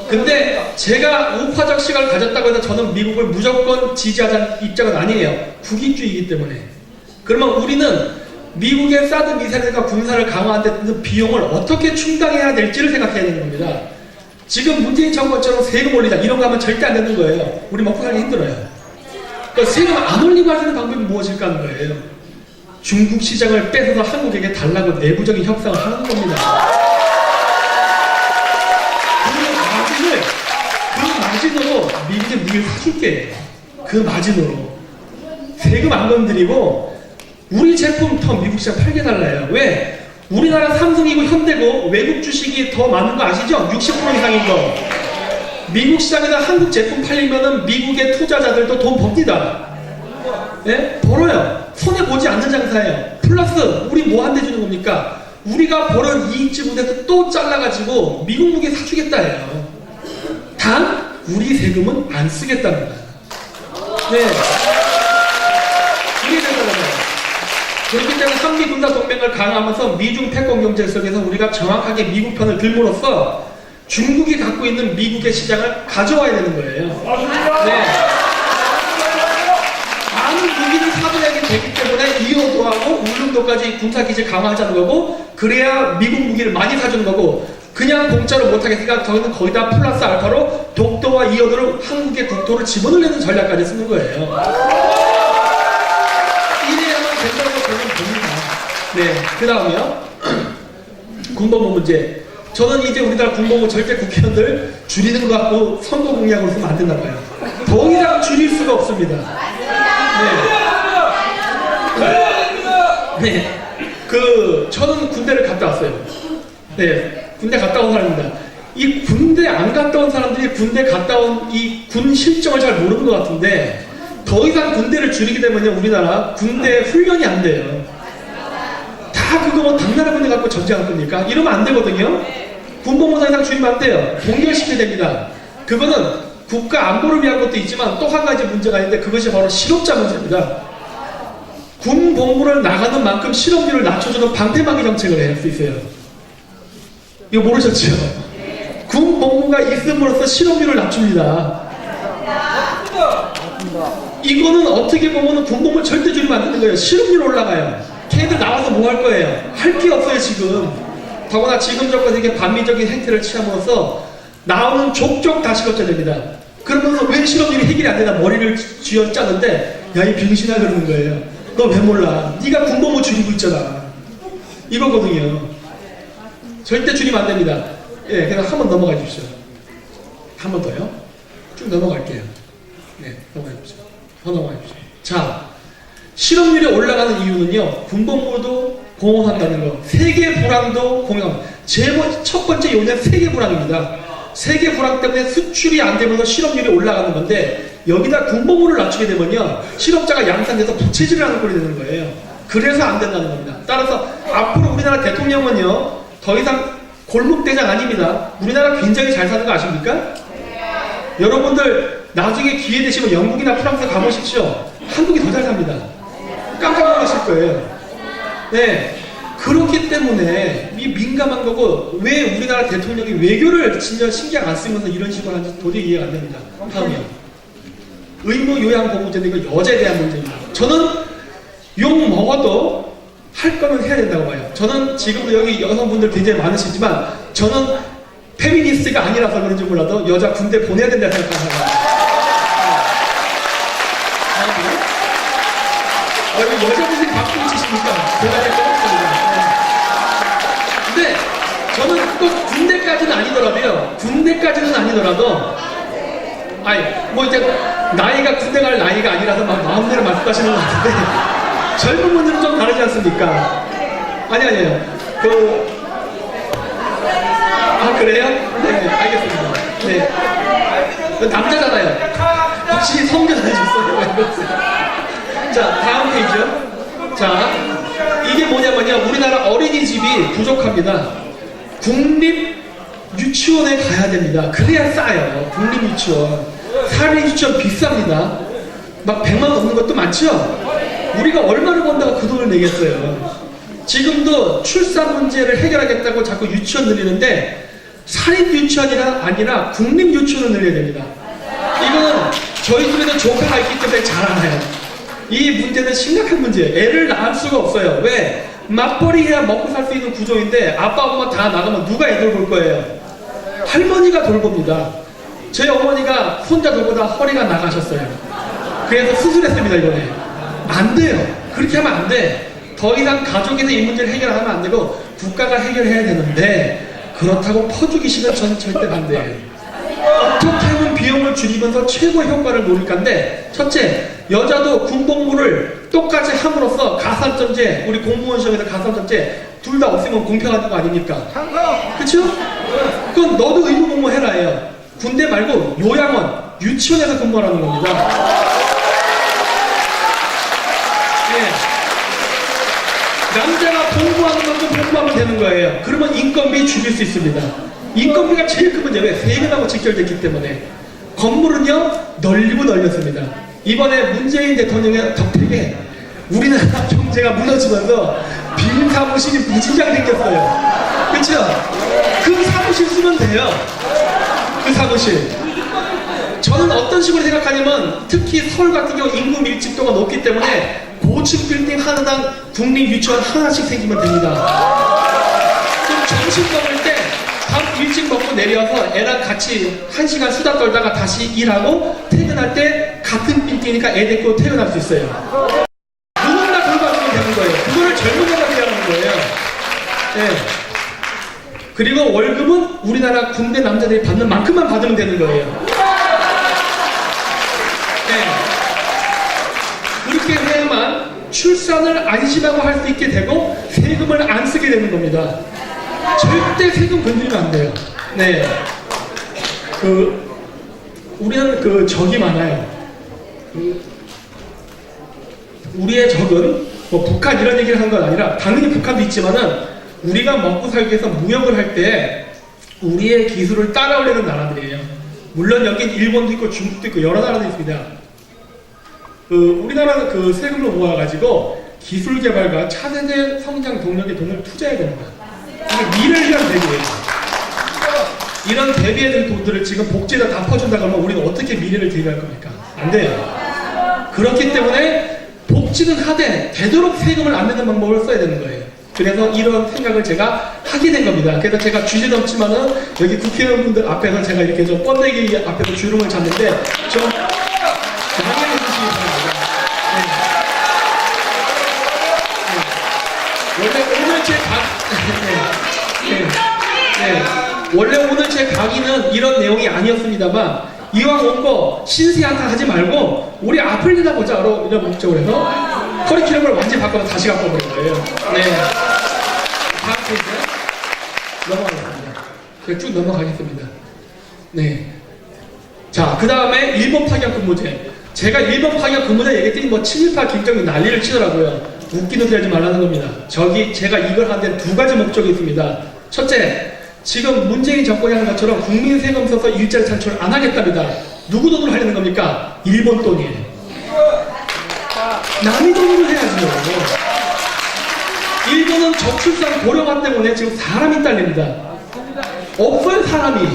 근데 제가 우파적 시각을 가졌다고 해서 저는 미국을 무조건 지지하자는 입장은 아니에요. 국익주의이기 때문에. 그러면 우리는 미국의 사드 미사일과 군사를 강화하는 데 비용을 어떻게 충당해야 될지를 생각해야 되는 겁니다. 지금 문재인 정부처럼 세금 올리자 이런 거 하면 절대 안 되는 거예요. 우리 먹고 살기 힘들어요. 그러니까 세금 안 올리고 할 수 있는 방법이 무엇일까 하는 거예요. 중국 시장을 뺏어서 한국에게 달라고 내부적인 협상을 하는 겁니다. 그 마진으로 미국의 무기를 사줄게. 그 마진으로. 세금 안 건드리고 우리 제품 더 미국 시장 팔게 달라요. 왜? 우리나라 삼성이고 현대고 외국 주식이 더 많은 거 아시죠? 60% 이상인 거. 미국 시장에다 한국 제품 팔리면은 미국의 투자자들도 돈 법니다. 예? 벌어요. 손해보지 않는 장사예요. 플러스 우리 뭐 한대 주는 겁니까? 우리가 벌은 이익 지분에서 또 잘라가지고 미국 무게 사주겠다예요. 단 우리 세금은 안 쓰겠다는 거예요. 네. 이게 되잖아요. 그렇기 때문에 한미 군사 동맹을 강화하면서 미중 패권 경제 속에서 우리가 정확하게 미국 편을 들므로써 중국이 갖고 있는 미국의 시장을 가져와야 되는 거예요. 네. 많은 무기를 사들여야 되기 때문에 이호도하고 울릉도까지 군사기지 강화하자는 거고, 그래야 미국 무기를 많이 사주는 거고, 그냥 공짜로 못하겠으니까 저희는 거기다 플러스 알파로 독도와 이호도를 한국의 국토를 집어넣으려는 전략까지 쓰는 거예요. 이래야만 된다고 저는 봅니다. 네, 그 다음에요. 군법무 문제. 저는 이제 우리나라 군법무 절대 국회의원들 줄이는 거 갖고 선거 공약으로 쓰면 안 된다 봐요. 더 이상 줄일 수가 없습니다. 네. 저는 군대를 갔다 왔어요. 네. 군대 갔다 온 사람입니다. 이 군대 안 갔다 온 사람들이 군대 갔다 온 이 군 실정을 잘 모르는 것 같은데, 더 이상 군대를 줄이게 되면요, 우리나라 군대 훈련이 안 돼요. 다 그거 뭐 당나라 군대 갖고 전쟁할 겁니까? 이러면 안 되거든요. 군복무 더 이상 줄이면 안 돼요. 동결시켜야 됩니다. 그거는 국가 안보를 위한 것도 있지만 또 한 가지 문제가 있는데, 그것이 바로 실업자 문제입니다. 군 복무를 나가는 만큼 실업률을 낮춰주는 방패막이 정책을 할 수 있어요. 이거 모르셨죠? 군 복무가 있음으로써 실업률을 낮춥니다. 이거는 어떻게 보면 군 복무 절대 줄이면 안 되는 거예요. 실업률 올라가요. 걔네들 나와서 뭐 할 거예요? 할 게 없어요, 지금. 더구나 지금 정권에서 이렇게 반미적인 행태를 취함으로써 나오는 족족 다 실업자 됩니다. 그러면서 왜 실업률이 해결이 안 되나 머리를 쥐어짜는데, 야, 이 병신아, 그러는 거예요. 너 왜 몰라? 네가 군복무 줄이고 있잖아. 이거거든요. 절대 줄이면 안 됩니다. 예, 그냥 한 번 넘어가 주십시오. 한 번 더요. 쭉 넘어갈게요. 네, 넘어가 주십시오. 더 넘어가 주십시오. 자, 실업률이 올라가는 이유는요, 군복무도 공헌한다는 거, 세계 불황도 공헌. 첫 번째 요인은 세계 불황입니다. 세계 불황 때문에 수출이 안 되면서 실업률이 올라가는 건데, 여기다 군복무를 낮추게 되면요, 실업자가 양산돼서 부채질을 하는 꼴이 되는 거예요. 그래서 안 된다는 겁니다. 따라서 앞으로 우리나라 대통령은요, 더 이상 골목대장 아닙니다. 우리나라 굉장히 잘 사는 거 아십니까? 여러분들 나중에 기회 되시면 영국이나 프랑스 가보십시오. 한국이 더 잘 삽니다. 깜짝 놀라실 거예요. 네, 그렇기 때문에 이 민감한 거고, 왜 우리나라 대통령이 외교를 진짜 신경 안 쓰면서 이런 식으로 하는지 도저히 이해가 안 됩니다. 다음이요. 의무 요양 보호제는 이거 여자에 대한 문제입니다. 저는 욕 먹어도 할 거면 해야 된다고 봐요. 저는 지금도 여기 여성분들 굉장히 많으시지만, 저는 페미니스트가 아니라서 그런지 몰라도 여자 군대 보내야 된다고 생각합니다. 여기 여자분들이 박수 치십니까? 대단히 고맙습니다. 근데 저는 꼭 군대까지는 아니더라도, 아니, 뭐 이제 나이가 군대 갈 나이가 아니라서 막 마음대로 말씀하시는 것 같은데, 젊은 분들은 좀 다르지 않습니까? 아니에요. 그래요? 네, 알겠습니다. 네. 남자잖아요. 혹시 성견 안 해줬어요? 자, 다음 페이지요. 자, 이게 뭐냐면요, 우리나라 어린이집이 부족합니다. 국립 유치원에 가야 됩니다. 그래야 싸요. 국립 유치원. 사립 유치원 비쌉니다. 막 100만 원 넘는 것도 많죠? 우리가 얼마를 번다고 그 돈을 내겠어요. 지금도 출산 문제를 해결하겠다고 자꾸 유치원 늘리는데, 사립 유치원이 아니라 국립 유치원을 늘려야 됩니다. 이거는 저희 집에도 조카가 있기 때문에 잘 알아요. 이 문제는 심각한 문제예요. 애를 낳을 수가 없어요. 왜? 맞벌이 해야 먹고 살 수 있는 구조인데, 아빠 엄마 다 나가면 누가 애들 볼 거예요? 할머니가 돌봅니다. 저희 어머니가 손자 돌보다 허리가 나가셨어요. 그래서 수술했습니다, 이번에. 안 돼요. 그렇게 하면 안 돼. 더 이상 가족에서 이 문제를 해결하면 안 되고 국가가 해결해야 되는데, 그렇다고 퍼주기 싫은 저는 절대 반대예요. 어떻게 하면 비용 비용을 줄이면서 최고의 효과를 노릴 건데, 첫째, 여자도 군복무를 똑같이 함으로써 가산점제, 우리 공무원 시험에서 가산점제 둘 다 없으면 공평한 거 아닙니까? 그쵸? 그건 너도 의무복무 해라예요. 군대 말고 요양원, 유치원에서 근무하라는 겁니다. 네. 남자가 공부하는 만큼 공부하면 되는 거예요. 그러면 인건비 줄일 수 있습니다. 인건비가 제일 큰 문제예요. 왜? 세금하고 직결됐기 때문에. 건물은요, 널리고 널렸습니다. 이번에 문재인 대통령의 덕택에 우리나라 경제가 무너지면서 빈 사무실이 무진장 생겼어요. 그쵸? 그 사무실 쓰면 돼요. 그 사무실. 저는 어떤 식으로 생각하냐면, 특히 서울 같은 경우 인구 밀집도가 높기 때문에 고층 빌딩 하나당 국립 유치원 하나씩 생기면 됩니다. 그럼 점심 먹을 때 밥 일찍 먹고 내려서 애랑 같이 1시간 수다 떨다가 다시 일하고, 퇴근할 때 같은 빌딩이니까 애 데리고 퇴근할 수 있어요. 누군가 돌봐주면 되는 거예요. 그거를 젊은 애가 해야 하는 거예요. 네. 그리고 월급은 우리나라 군대 남자들이 받는 만큼만 받으면 되는 거예요. 네. 그렇게 해야만 출산을 안심하고 할 수 있게 되고 세금을 안 쓰게 되는 겁니다. 절대 세금 건드리면 안 돼요. 네. 우리는 적이 많아요. 우리의 적은 뭐 북한 이런 얘기를 하는 건 아니라, 당연히 북한도 있지만은 우리가 먹고 살기 위해서 무역을 할 때 우리의 기술을 따라오려는 나라들이에요. 물론 여긴 일본도 있고 중국도 있고 여러 나라도 있습니다. 우리나라는 세금을 모아가지고 기술 개발과 차세대 성장 동력에 돈을 투자해야 됩니다. 이게 미래를 위한 대비예요. 이런 대비해야 될 돈들을 지금 복지에다 다 퍼준다 그러면 우리는 어떻게 미래를 대비할 겁니까? 안 돼요. 그렇기 때문에 복지는 하되 되도록 세금을 안 내는 방법을 써야 되는 거예요. 그래서 이런 생각을 제가 하게 된 겁니다. 그래서 제가 주제 넘지만은 여기 국회의원분들 앞에서 제가 이렇게 좀 번데기 앞에서 주름을 잡는데 좀 양해해 주시기 바랍니다. 원래 오늘 제 강의는 이런 내용이 아니었습니다만, 이왕 온 거 신세한타 하지 말고 우리 앞을 내다보자로 이런 목적으로 해서 커리큘럼을 완전히 바꿔서 다시 갖고 온 거예요. 네. 다음 페이지 넘어가겠습니다. 제가 쭉 넘어가겠습니다. 네. 자, 그 다음에 1번 파견 근무제. 제가 1번 파견 근무제 얘기했더니 뭐 친일파 김정은 난리를 치더라고요. 웃기는 소리 하지 말라는 겁니다. 제가 이걸 하는데 두 가지 목적이 있습니다. 첫째, 지금 문재인 정권이 하는 것처럼 국민 세금 써서 일자리 창출을 안 하겠답니다. 누구 돈으로 하려는 겁니까? 일본 돈이에요. 남의 돈으로 해야죠. 일본은 저출산 고령화 때문에 지금 사람이 딸립니다. 없어요, 사람이.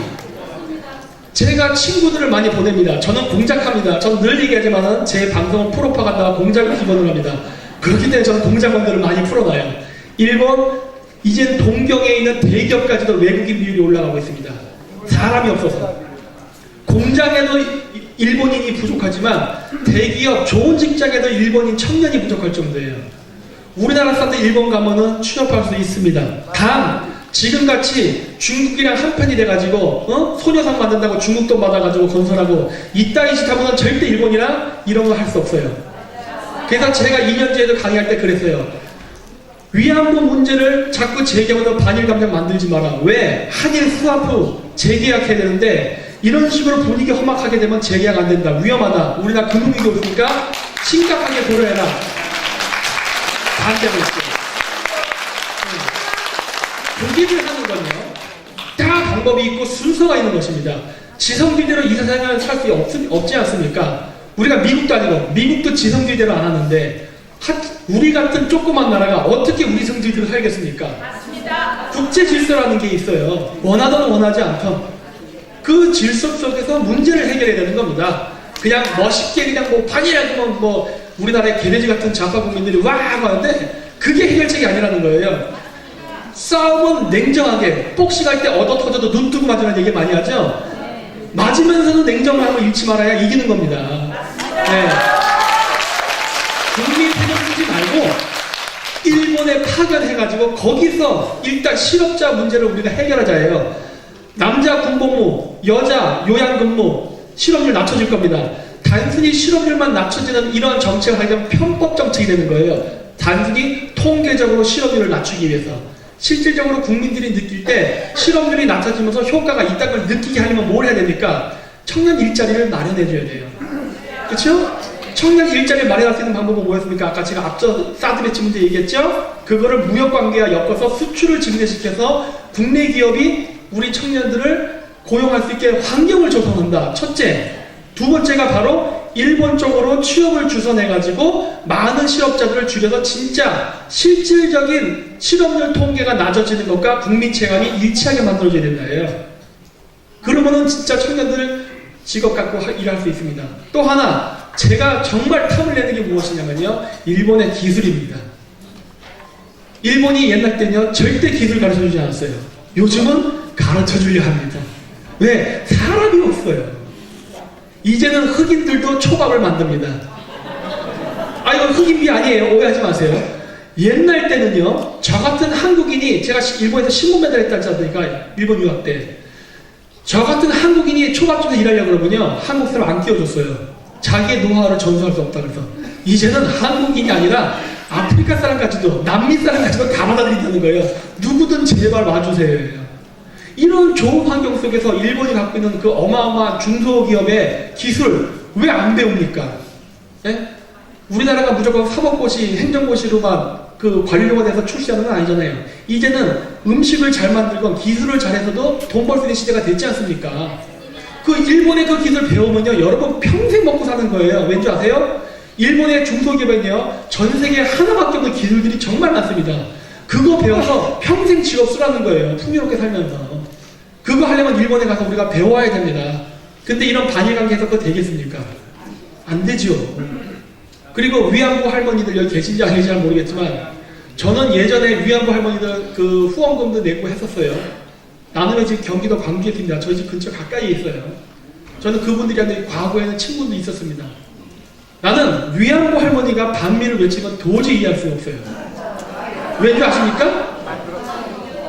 제가 친구들을 많이 보냅니다. 저는 공작합니다. 저는 늘 얘기하지만 제 방송은 프로파간다와 공작을 기본으로 합니다. 그렇기 때문에 저는 공작원들을 많이 풀어놔요. 일본, 이젠 동경에 있는 대기업까지도 외국인 비율이 올라가고 있습니다. 사람이 없어서. 공장에도 일본인이 부족하지만 대기업 좋은 직장에도 일본인 청년이 부족할 정도예요. 우리나라 사람들 일본 가면은 취업할 수 있습니다. 단 지금같이 중국이랑 한편이 돼가지고 소녀상 만든다고 중국 돈 받아가지고 건설하고 이따위 짓 하면은 절대 일본이랑 이런 거 할 수 없어요. 그래서 제가 2년 전에도 강의할 때 그랬어요. 위안부 문제를 자꾸 제기하면 반일 감정 만들지 마라. 왜? 한일 수합후 재계약해야 되는데 이런 식으로 분위기 험악하게 되면 재계약 안 된다. 위험하다. 우리나라 금융위기 없으니까 심각하게 고려해라. 반대로 있어요. 교기를 하는 건요, 다 방법이 있고 순서가 있는 것입니다. 지성주의대로 이 세상을 살 수 없지 않습니까? 우리가 미국도 아니고, 미국도 지성주의대로 안 하는데 우리 같은 조그만 나라가 어떻게 우리 성주의대로 살겠습니까? 맞습니다. 국제 질서라는 게 있어요. 원하든 원하지 않든 그 질서 속에서 문제를 해결해야 되는 겁니다. 그냥 멋있게 그냥 뭐 반이라고 뭐 우리나라의 개돼지 같은 좌파 국민들이 와 하는데 그게 해결책이 아니라는 거예요. 싸움은 냉정하게, 복싱할 때 얻어 터져도 눈 뜨고 맞으라는 얘기 많이 하죠? 맞으면서도 냉정을 하고 잃지 말아야 이기는 겁니다. 네. 국민 세금 쓰지 말고 일본에 파견해가지고 거기서 일단 실업자 문제를 우리가 해결하자예요. 남자 군복무, 여자 요양근무, 실업률 낮춰질 겁니다. 단순히 실업률만 낮춰지는 이런 정책을 하려면 편법 정책이 되는 거예요. 단순히 통계적으로 실업률을 낮추기 위해서. 실질적으로 국민들이 느낄 때 실업률이 낮아지면서 효과가 있다는 걸 느끼게 하려면 뭘 해야 됩니까? 청년 일자리를 마련해줘야 돼요. 그렇죠? 청년 일자리를 마련할 수 있는 방법은 뭐였습니까? 아까 제가 앞서 사드 배치 문제 얘기했죠? 그거를 무역관계와 엮어서 수출을 증대시켜서 국내 기업이 우리 청년들을 고용할 수 있게 환경을 조성한다. 첫째. 두 번째가 바로 일본 쪽으로 취업을 주선해가지고 많은 실업자들을 줄여서 진짜 실질적인 실업률 통계가 낮아지는 것과 국민 체감이 일치하게 만들어져야 된다예요. 그러면은 진짜 청년들 직업 갖고 일할 수 있습니다. 또 하나 제가 정말 탐을 내는 게 무엇이냐면요, 일본의 기술입니다. 일본이 옛날 때는요 절대 기술 가르쳐주지 않았어요. 요즘은 가르쳐주려 합니다. 왜? 사람이 없어요. 이제는 흑인들도 초밥을 만듭니다. 아, 이건 흑인비 아니에요. 오해하지 마세요. 옛날 때는요, 저 같은 한국인이, 제가 일본에서 신문 매달렸다 했지 않습니까? 일본 유학 때. 저 같은 한국인이 초밥집에서 일하려고 그러면요, 한국 사람 안 끼워줬어요. 자기의 노하우를 전수할 수 없다 그래서. 이제는 한국인이 아니라 아프리카 사람까지도, 남미 사람까지도 다 받아들인다는 거예요. 누구든 제발 와주세요. 이런 좋은 환경 속에서 일본이 갖고 있는 그 어마어마한 중소기업의 기술 왜 안 배웁니까? 예? 우리나라가 무조건 사법고시, 행정고시로만 그 관료가 돼서 출시하는 건 아니잖아요. 이제는 음식을 잘 만들건 기술을 잘해서도 돈 벌 수 있는 시대가 됐지 않습니까? 그 일본의 그 기술 배우면요, 여러분 평생 먹고 사는 거예요. 왠지 아세요? 일본의 중소기업에는요, 전 세계에 하나밖에 없는 기술들이 정말 많습니다. 그거 배워서 평생 직업 쓰라는 거예요. 풍요롭게 살면서. 그거 하려면 일본에 가서 우리가 배워야 됩니다. 근데 이런 반일관계에서 그거 되겠습니까? 안 되죠. 그리고 위안부 할머니들 여기 계신지 아닌지 잘 모르겠지만 저는 예전에 위안부 할머니들 그 후원금도 내고 했었어요. 나는 지금 경기도 광주에 있습니다. 저희 집 근처 가까이에 있어요. 저는 그분들이한테 과거에는 친분도 있었습니다. 나는 위안부 할머니가 반미를 외치면 도저히 이해할 수가 없어요. 왠지 아십니까?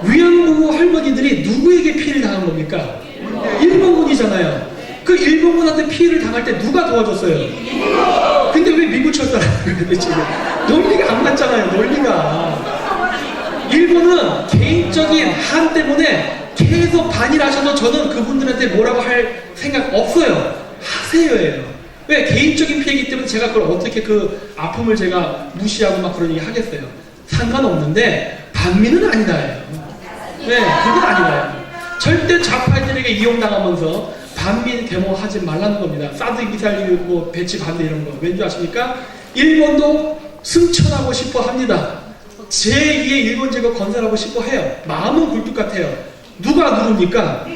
위안부 할머니들이 누구에게 피해를 당한 겁니까? 일본군이잖아요. 그 일본군한테 피해를 당할 때 누가 도와줬어요? 근데 왜 미국 쳤다는 거예요? 지금 논리가 안 맞잖아요. 논리가. 일본은 개인적인 한 때문에 계속 반일하셔도 저는 그분들한테 뭐라고 할 생각 없어요. 하세요예요. 왜? 개인적인 피해이기 때문에 제가 그걸 어떻게 그 아픔을 제가 무시하고 막 그런 얘기 하겠어요. 상관없는데 반미는 아니다예요. 네, 그건 아니다예요. 절대 좌파들에게 이용당하면서 반미 데모하지 말라는 겁니다. 사드 미사일 뭐 배치 반대 이런 거. 왠지 아십니까? 일본도 승천하고 싶어 합니다. 제2의 일본 제국 건설하고 싶어 해요. 마음은 굴뚝 같아요. 누가 누굽니까?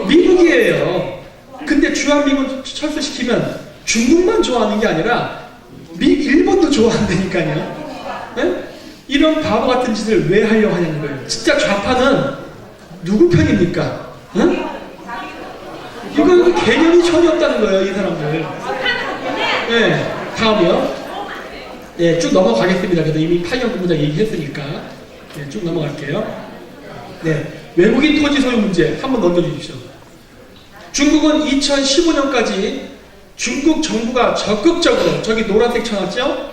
미국이에요. 근데 주한미군 철수시키면 중국만 좋아하는 게 아니라 일본도 좋아한다니까요. 네? 이런 바보 같은 짓을 왜 하려고 하냐는 거예요. 진짜 좌파는 누구 편입니까? 응? 이거 개념이 전혀 없다는 거예요, 이 사람들. 네, 다음이요. 네, 쭉 넘어가겠습니다. 그래도 이미 8년 근무자 얘기했으니까. 네, 쭉 넘어갈게요. 네, 외국인 토지 소유 문제 한번 넘겨주십시오. 중국은 2015년까지 중국 정부가 적극적으로, 저기 노란색 쳐놨죠?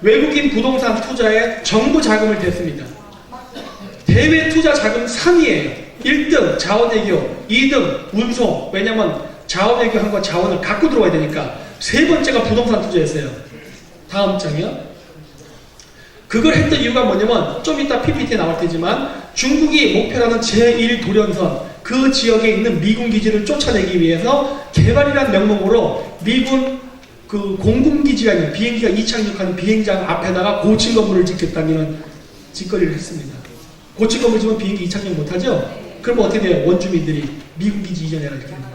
외국인 부동산 투자에 정부 자금을 댔습니다. 대외 투자 자금 3위예요. 1등 자원외교, 2등 운송. 왜냐면 자원외교 한 거 자원을 갖고 들어와야 되니까. 세 번째가 부동산 투자였어요. 다음 장이요. 그걸 했던 이유가 뭐냐면 좀 이따 PPT에 나올 테지만 중국이 목표라는 제1도련선, 그 지역에 있는 미군 기지를 쫓아내기 위해서 개발이라는 명목으로 미군 그 공군기지가 있는 비행기가 이착륙하는 비행장 앞에다가 고층 건물을 짓겠다는 짓거리를 했습니다. 고층 건물 지면 비행기 이착륙 못하죠? 그럼 어떻게 돼요? 원주민들이 미군기지 이전해라 이렇게 됩니다.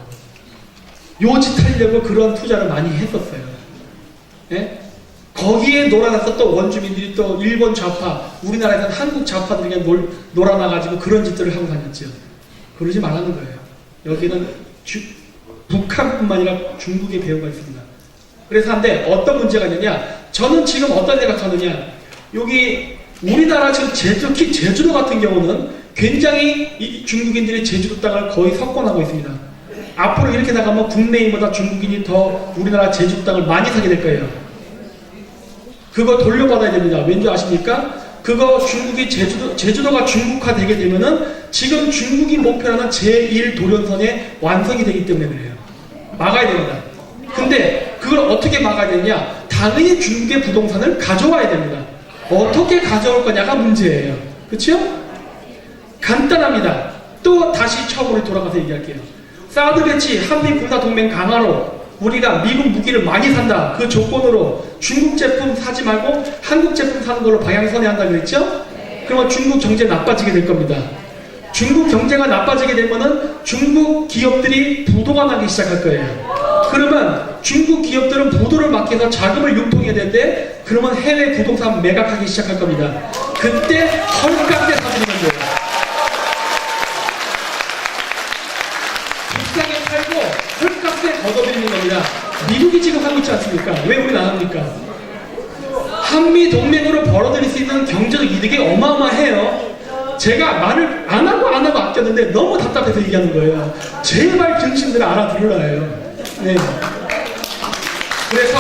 요 짓 하려고 그런 투자를 많이 했었어요. 예? 거기에 놀아나서 또 원주민들이 또 일본 좌파, 우리나라에서는 한국 좌파들에게 놀아나가지고 그런 짓들을 하고 다녔죠. 그러지 말라는 거예요. 여기는 북한뿐만 아니라 중국의 배후가 있습니다. 그래서 한데 어떤 문제가 있느냐, 저는 지금 어떤 생각하느냐, 여기 우리나라 지금 특히 제주도 같은 경우는 굉장히 이 중국인들이 제주도 땅을 거의 석권하고 있습니다. 앞으로 이렇게 나가면 국내인보다 중국인이 더 우리나라 제주도 땅을 많이 사게 될 거예요. 그거 돌려받아야 됩니다. 왠지 아십니까? 그거 중국이 제주도가 중국화 되게 되면은 지금 중국이 목표하는 제1도련선의 완성이 되기 때문에 그래요. 막아야 됩니다. 근데 그걸 어떻게 막아야 되냐? 당연히 중국의 부동산을 가져와야 됩니다. 어떻게 가져올 거냐가 문제예요. 그렇죠? 간단합니다. 또 다시 처음으로 돌아가서 얘기할게요. 사드 배치, 한미 군사 동맹 강화로 우리가 미국 무기를 많이 산다. 그 조건으로 중국 제품 사지 말고 한국 제품 사는 걸로 방향선회한다 그랬죠? 그러면 중국 경제 나빠지게 될 겁니다. 중국 경제가 나빠지게 되면은 중국 기업들이 부도가 나기 시작할 거예요. 그러면 중국 기업들은 부도를 막기 위해서 자금을 융통해야 되는데 그러면 해외 부동산 매각하기 시작할 겁니다. 그때 헐값에 사주는 거예요. 비싸게 팔고 헐값에 걷어들이는 겁니다. 미국이 지금 하고 있지 않습니까? 왜 우리는 안 합니까? 한미 동맹으로 벌어들일 수 있는 경제적 이득이 어마어마해요. 제가 말을 안 하고 아꼈는데 너무 답답해서 얘기하는 거예요. 제발 등신들 알아들으라요. 네. 그래서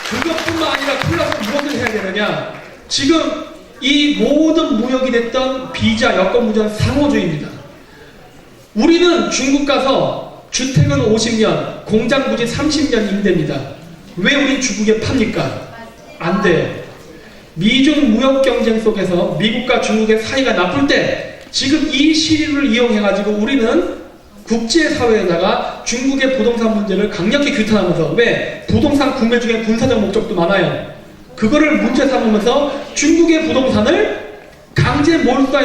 그것뿐만 아니라 플러스 무엇을 해야 되느냐? 지금 이 모든 무역이 됐던 비자, 여권 무전 상호주의입니다. 우리는 중국 가서 주택은 50년, 공장 부지 30년 임대입니다. 왜 우린 중국에 팝니까? 안 돼요. 미중 무역 경쟁 속에서 미국과 중국의 사이가 나쁠 때 지금 이 시리를 이용해가지고 우리는 국제사회에다가 중국의 부동산 문제를 강력히 규탄하면서 왜? 부동산 구매 중에 군사적 목적도 많아요. 그거를 문제 삼으면서 중국의 부동산을 강제 몰수가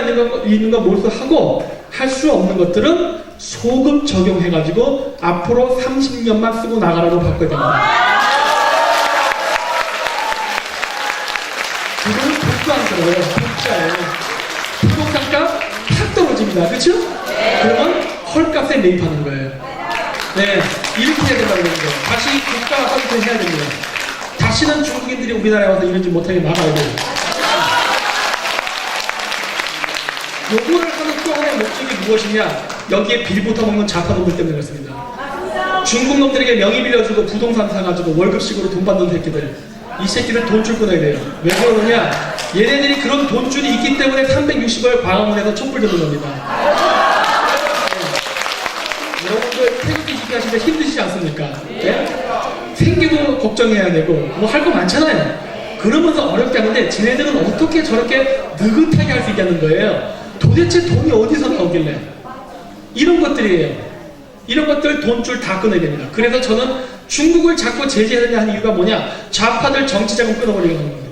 있는 거 몰수하고 할 수 없는 것들은 소급 적용해가지고 앞으로 30년만 쓰고 나가라고 바꿔야 됩니다. 이거는 독도 안 들어요. 독자예요. 부동산값 팍 떨어집니다. 그렇죠? 그러면 헐값에 매입하는 거예요. 네, 이렇게 해야 된다고 그러는 거예요. 다시 국가와 서비스 해야 됩니다. 다시는 중국인들이 우리나라에 와서 이러지 못하게 막아야 돼요. 요거를 하는 또 하나의 목적이 무엇이냐? 여기에 빌붙어 먹는 좌파놈들 때문에 그렇습니다. 중국 놈들에게 명의 빌려주고 부동산 사가지고 월급식으로 돈 받는 새끼들. 이 새끼들 돈 줄 끊어야 돼요. 왜 그러느냐? 얘네들이 그런 돈줄이 있기 때문에 360을 광화문에서 촛불 드는 겁니다. 네. 여러분들 태극기 지키하실 때 힘드시지 않습니까? 네? 생계도 걱정해야 되고 뭐 할 거 많잖아요. 그러면서 어렵게 하는데 쟤네들은 어떻게 저렇게 느긋하게 할 수 있냐는 거예요. 도대체 돈이 어디서 나오길래? 이런 것들이에요. 이런 것들 돈줄 다 끊어야 됩니다. 그래서 저는 중국을 자꾸 제재하느냐 하는 이유가 뭐냐? 좌파들 정치자금 끊어버리려고 하는 겁니다.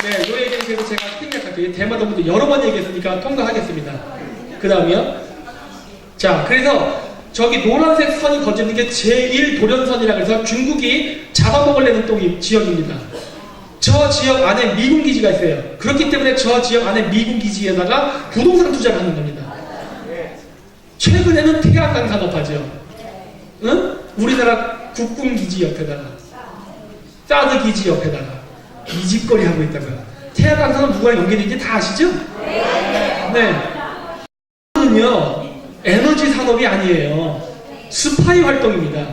네, 요 얘기는 그래도 제가 생략할게요. 대마도문도 여러 번 얘기했으니까 통과하겠습니다. 그 다음이요. 자, 그래서 저기 노란색 선이 거치는 게 제1도련선이라고 해서 중국이 잡아먹으려는 또 지역입니다. 저 지역 안에 미군 기지가 있어요. 그렇기 때문에 저 지역 안에 미군 기지에다가 부동산 투자를 하는 겁니다. 최근에는 태양광 산업하죠. 응? 우리나라 국군 기지 옆에다가 사드 기지 옆에다가 이집거리 하고 있다고요. 태양광 산업 누구랑 연결되는지 다 아시죠? 네. 는요 에너지 산업이 아니에요. 스파이 활동입니다.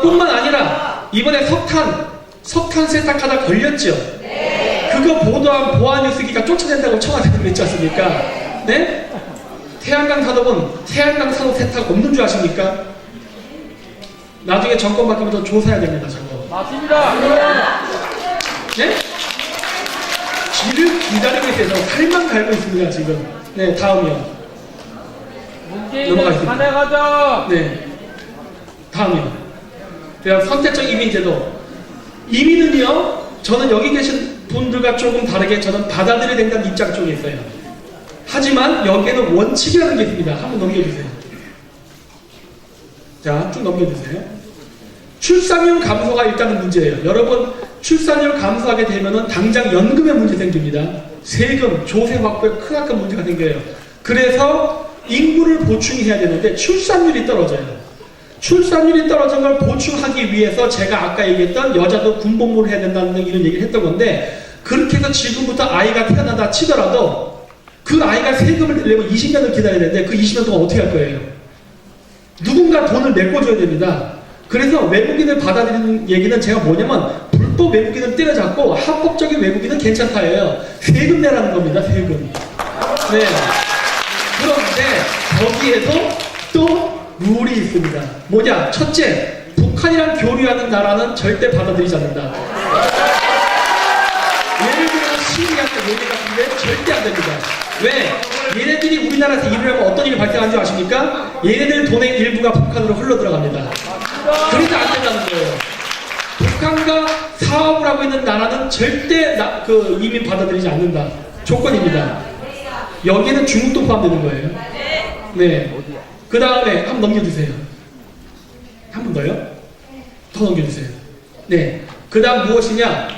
뿐만 아니라 이번에 석탄 세탁하다 걸렸죠. 그거 보도한 보아뉴스기가 쫓아낸다고 청와대가 그랬지 않습니까? 네? 태양광 산업은 태양광 산업 세탁 없는 줄 아십니까? 나중에 정권 바뀌면서 조사해야 됩니다. 저거. 맞습니다. 네? 길을 기다리고 있어서 살만 갈고 있습니다. 지금. 네, 다음이요. 넘어가겠습니다. 산에 가자. 네. 다음이요. 그다음 선택적 이민제도. 이민은요, 저는 여기 계신 분들과 조금 다르게 저는 받아들여야 된다는 입장 쪽에 있어요. 하지만 여기에는 원칙이라는 게 있습니다. 한번 넘겨주세요. 자, 쭉 넘겨주세요. 출산율 감소가 일단은 문제예요. 여러분, 출산율 감소하게 되면은 당장 연금에 문제 생깁니다. 세금, 조세 확보에 크나큰 문제가 생겨요. 그래서 인구를 보충해야 되는데 출산율이 떨어져요. 출산율이 떨어진 걸 보충하기 위해서 제가 아까 얘기했던 여자도 군복무를 해야 된다는 이런 얘기를 했던 건데 그렇게 해서 지금부터 아이가 태어난다 치더라도 그 아이가 세금을 내려면 20년을 기다려야 되는데 그 20년 동안 어떻게 할 거예요? 누군가 돈을 메꿔줘야 됩니다. 그래서 외국인을 받아들이는 얘기는 제가 뭐냐면 불법 외국인을 때려잡고 합법적인 외국인은 괜찮다예요. 세금 내라는 겁니다. 세금. 네. 그런데 거기에도 또 룰이 있습니다. 뭐냐? 첫째, 북한이랑 교류하는 나라는 절대 받아들이지 않는다. 예를 들어 시리아나 예멘 같은데 절대 안 됩니다. 왜? 얘네들이 우리나라에서 일을 하면 어떤 일이 발생하는지 아십니까? 얘네들 돈의 일부가 북한으로 흘러 들어갑니다. 그래서 안 된다는 거예요. 북한과 사업을 하고 있는 나라는 절대 이민 받아들이지 않는다. 조건입니다. 여기는 중국도 포함되는 거예요. 네. 그 다음에 한번 넘겨주세요. 한 번 더요? 더 넘겨주세요. 네. 그 다음 무엇이냐?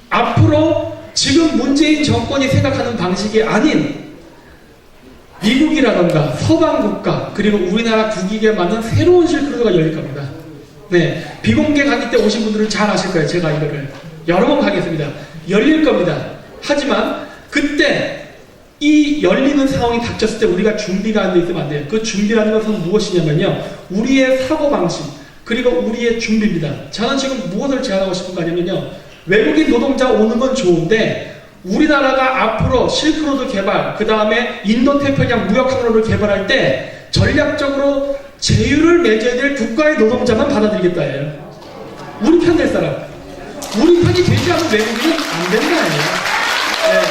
앞으로 지금 문재인 정권이 생각하는 방식이 아닌 미국이라던가 서방 국가 그리고 우리나라 국익에 맞는 새로운 실크로드가 열릴 겁니다. 네, 비공개 강의 때 오신 분들은 잘 아실 거예요. 제가 이거를 여러 번 가겠습니다. 열릴 겁니다. 하지만 그때 이 열리는 상황이 닥쳤을 때 우리가 준비가 안 돼 있으면 안 돼요. 그 준비라는 것은 무엇이냐면요, 우리의 사고방식 그리고 우리의 준비입니다. 저는 지금 무엇을 제안하고 싶은 거 아니면요, 외국인 노동자 오는 건 좋은데 우리나라가 앞으로 실크로드 개발, 그 다음에 인도태평양 무역항로를 개발할 때 전략적으로 제휴를 맺어야 될 국가의 노동자만 받아들이겠다예요. 우리 편 될 사람. 우리 편이 되지 않은 외국인은 안 된다예요. 네.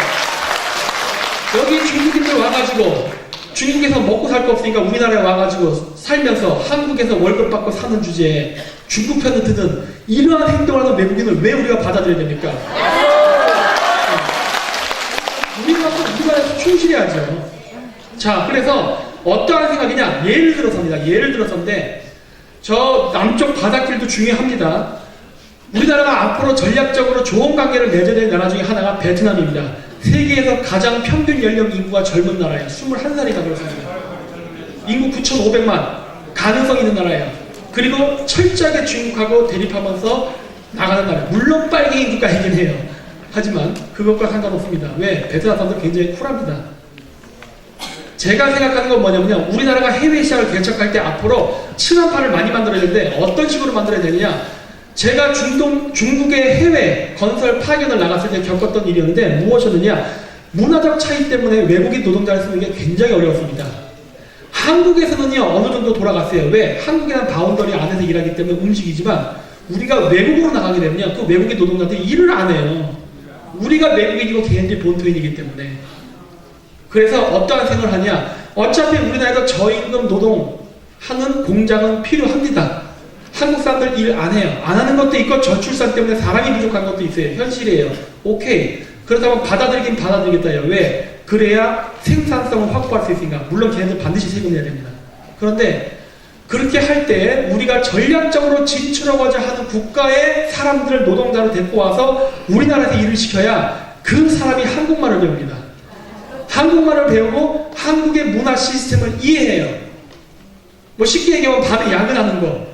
여기 중국인들 와가지고 중국에서 먹고 살 거 없으니까 우리나라에 와가지고 살면서 한국에서 월급 받고 사는 주제에 중국 편을 드는 이러한 행동을 하는 외국인을 왜 우리가 받아들여야 됩니까? 우리가 우리나라에서 충실해야죠. 자, 그래서 어떠한 생각이냐? 예를 들어서입니다. 예를 들어서인데 저 남쪽 바닷길도 중요합니다. 우리나라가 앞으로 전략적으로 좋은 관계를 맺어야 될 나라 중에 하나가 베트남입니다. 세계에서 가장 평균 연령 인구가 젊은 나라예요. 21살이가 그렇습니다. 인구 9,500만, 가능성 있는 나라예요. 그리고 철저하게 중국하고 대립하면서 나가는 나라. 물론 빨갱이 국가이긴 해요. 하지만 그것과 상관없습니다. 왜? 베트남 사람들 굉장히 쿨합니다. 제가 생각하는 건 뭐냐면요, 우리나라가 해외 시장을 개척할 때 앞으로 친환파를 많이 만들어야 되는데 어떤 식으로 만들어야 되느냐, 제가 중국의 해외 건설 파견을 나갔을 때 겪었던 일이었는데 무엇이었느냐, 문화적 차이 때문에 외국인 노동자를 쓰는 게 굉장히 어려웠습니다. 한국에서는요 어느 정도 돌아갔어요. 왜? 한국이란 바운더리 안에서 일하기 때문에 움직이지만 우리가 외국으로 나가게 되면요 그 외국인 노동자들이 일을 안 해요. 우리가 외국인이고 걔네들이 본토인이기 때문에. 그래서 어떠한 생각을 하냐, 어차피 우리나라에서 저임금 노동하는 공장은 필요합니다. 한국 사람들 일 안 해요. 안 하는 것도 있고 저출산 때문에 사람이 부족한 것도 있어요. 현실이에요. 오케이. 그렇다면 받아들이긴 받아들이겠다요. 왜? 그래야 생산성을 확보할 수 있으니까. 물론 걔네들 반드시 세금 내야 됩니다. 그런데 그렇게 할 때 우리가 전략적으로 진출하고자 하는 국가의 사람들을, 노동자를 데리고 와서 우리나라에서 일을 시켜야 그 사람이 한국말을 배웁니다. 한국말을 배우고 한국의 문화 시스템을 이해해요. 뭐 쉽게 얘기하면 밤에 야근하는 거.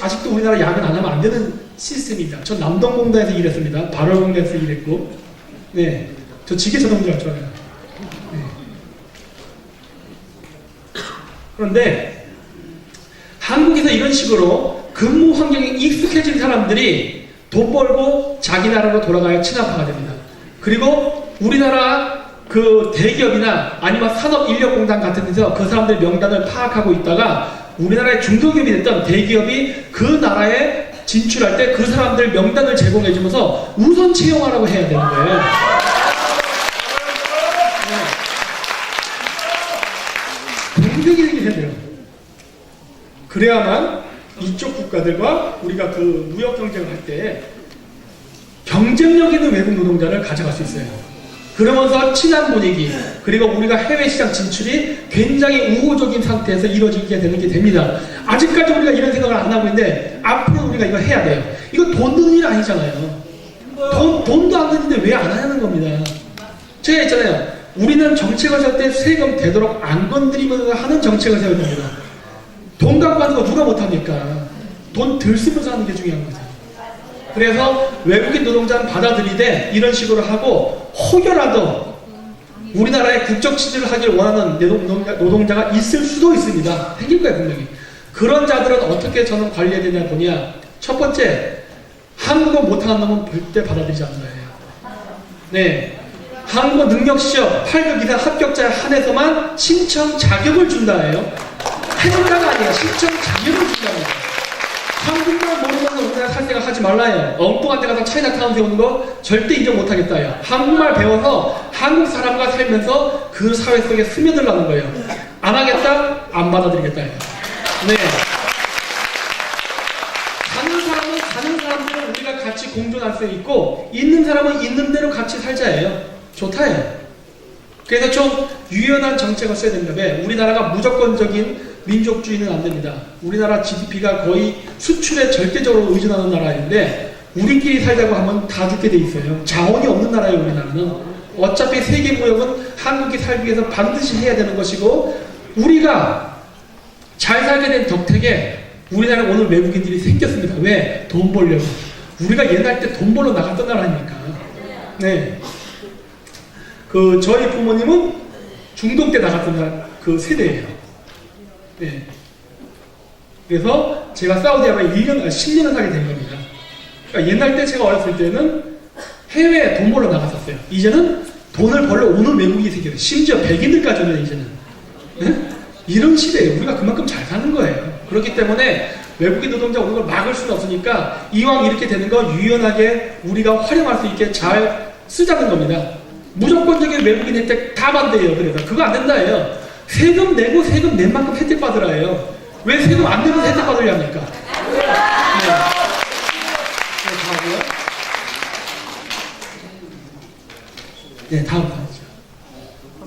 아직도 우리나라 야근 안 하면 안 되는 시스템입니다. 전 남동공단에서 일했습니다. 발월공단에서 일했고, 네, 저 지게자동차 좋아해요. 네. 그런데 한국에서 이런 식으로 근무 환경에 익숙해진 사람들이 돈 벌고 자기 나라로 돌아가야 친화파가 됩니다. 그리고 우리나라 그 대기업이나 아니면 산업인력공단 같은 데서 그 사람들 명단을 파악하고 있다가 우리나라의 중소기업이 됐던 대기업이 그 나라에 진출할 때 그 사람들 명단을 제공해주면서 우선 채용하라고 해야 되는 거예요. 동등이 되게 해야 돼요. 그래야만 이쪽 국가들과 우리가 그 무역 경쟁을 할 때 경쟁력 있는 외국 노동자를 가져갈 수 있어요. 그러면서 친한 분위기, 그리고 우리가 해외 시장 진출이 굉장히 우호적인 상태에서 이루어지게 되는 게 됩니다. 아직까지 우리가 이런 생각을 안 하고 있는데 앞으로 우리가 이거 해야 돼요. 이거 돈 드는 일 아니잖아요. 돈도 안 드는데 왜 안 하는 겁니다. 제가 했잖아요. 우리는 정책을 세울 때 세금 되도록 안 건드리면서 하는 정책을 세워야 됩니다. 돈 갖고 하는 거 누가 못합니까? 돈 덜 쓰면서 하는 게 중요한 거죠. 그래서 외국인 노동자는 받아들이되 이런 식으로 하고 혹여라도 우리나라에 국적 취직을 하길 원하는 노동자가 있을 수도 있습니다. 생길 거예요, 분명히. 그런 자들은 어떻게 저는 관리해야 되냐 보냐. 첫 번째, 한국어 못하는 놈은 절대 받아들이지 않는 거예요. 네. 한국어 능력시험 8급 이상 합격자에 한해서만 신청 자격을 준다예요. 해당자가 아니에요. 신청 자격을 준다는 거예요. 한국말 모르면서 우리나라 살 생각 하지 말라요. 엉뚱한 데 가서 차이나타운 세우는 거 절대 인정 못하겠다요. 한국말 배워서 한국 사람과 살면서 그 사회 속에 스며들라는 거예요. 안 하겠다? 안 받아들이겠다요. 네. 가는 사람들은 우리가 같이 공존할 수 있고 있는 사람은 있는 대로 같이 살자예요. 좋다요. 그래서 좀 유연한 정책을 써야 됩니다. 왜? 우리나라가 무조건적인 민족주의는 안 됩니다. 우리나라 GDP가 거의 수출에 절대적으로 의존하는 나라인데 우리끼리 살자고 하면 다 죽게 돼 있어요. 자원이 없는 나라예요, 우리나라는. 어차피 세계 무역은 한국이 살기 위해서 반드시 해야 되는 것이고 우리가 잘 살게 된 덕택에 우리나라에 오늘 외국인들이 생겼습니다. 왜? 돈 벌려고. 우리가 옛날 때 돈 벌러 나갔던 나라니까. 네. 저희 부모님은 중동 때 나갔던 그 세대예요. 네. 그래서 제가 사우디아라비아에 10년을 살게 된 겁니다. 그러니까 옛날 때 제가 어렸을 때는 해외에 돈 벌러 나갔었어요. 이제는 돈을 벌러 오는 외국인이 생겨요. 심지어 백인들까지 오면 이제는. 네? 이런 시대예요. 우리가 그만큼 잘 사는 거예요. 그렇기 때문에 외국인 노동자 오는 걸 막을 수는 없으니까 이왕 이렇게 되는 거 유연하게 우리가 활용할 수 있게 잘 쓰자는 겁니다. 무조건적인 외국인 혜택 다 반대예요. 그래서 그거 안 된다예요. 세금 내고 세금 낸 만큼 혜택 받으라예요. 왜 세금 안 내면 혜택 받으려니까? 네. 다음이요. 네, 다음 가죠.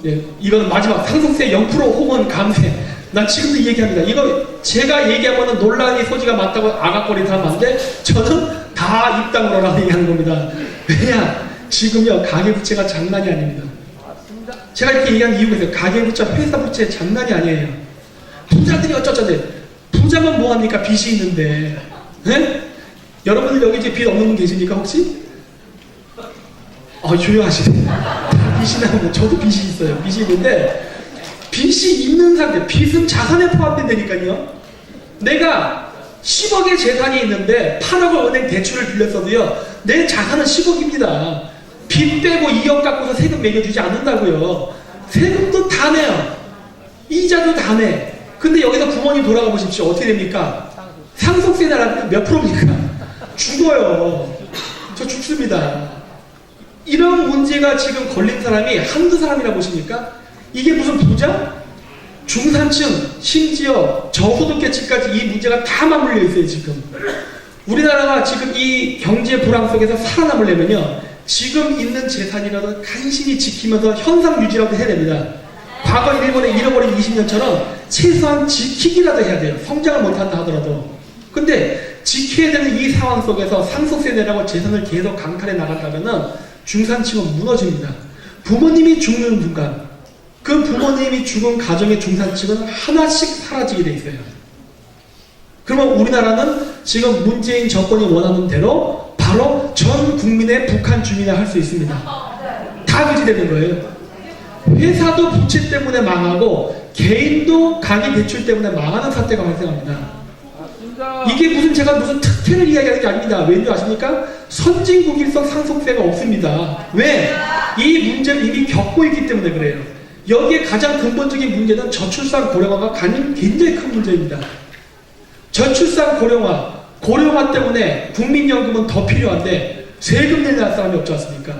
네, 이건 마지막 상속세 0% 혹은 감세. 난 지금도 얘기합니다. 이거 제가 얘기하면 논란의 소지가 맞다고 아각거리는 사람 많은데 저는 다 입당으로라고 얘기하는 겁니다. 왜냐? 지금요 가계부채가 장난이 아닙니다. 제가 이렇게 얘기하는 이유가 있어요. 가계부채, 회사부채 장난이 아니에요. 부자들이 어쩌는데 부자면 뭐합니까? 빚이 있는데. 네? 여러분들 여기 이제 빚 없는 분 계십니까 혹시? 조용하시네. 빚이 나오면 저도 빚이 있어요. 빚이 있는데 빚이 있는 상태, 빚은 자산에 포함된다니까요. 내가 10억의 재산이 있는데 8억을 은행 대출을 빌렸어도요 내 자산은 10억입니다. 빚 빼고 2억 갖고서 세금 매겨주지 않는다고요. 세금도 다 내요. 이자도 다 내. 근데 여기서 부모님 돌아가 보십시오. 어떻게 됩니까? 상속세 나라는 몇 프로입니까? 죽어요. 저 죽습니다. 이런 문제가 지금 걸린 사람이 한두 사람이라 보십니까? 이게 무슨 부자? 중산층, 심지어 저소득계층까지 이 문제가 다 맞물려 있어요, 지금. 우리나라가 지금 이 경제 불황 속에서 살아남으려면요, 지금 있는 재산이라도 간신히 지키면서 현상 유지라도 해야 됩니다. 과거 일본의 잃어버린 20년처럼 최소한 지키기라도 해야 돼요. 성장을 못한다 하더라도. 근데 지켜야 되는 이 상황 속에서 상속세 내라고 재산을 계속 강탈해 나간다면은 중산층은 무너집니다. 부모님이 죽는 순간 그 부모님이 죽은 가정의 중산층은 하나씩 사라지게 돼 있어요. 그러면 우리나라는 지금 문재인 정권이 원하는 대로 바로 전 국민의 북한 주민을 할 수 있습니다. 다 유지되는 거예요. 회사도 부채 때문에 망하고 개인도 가계 대출 때문에 망하는 사태가 발생합니다. 이게 제가 무슨 특혜를 이야기하는 게 아닙니다. 왠지 아십니까? 선진국일성 상속세가 없습니다. 왜? 이 문제를 이미 겪고 있기 때문에 그래요. 여기에 가장 근본적인 문제는 저출산 고령화가 굉장히 큰 문제입니다. 저출산 고령화 때문에 국민연금은 더 필요한데 세금 내는 사람이 없지 않습니까?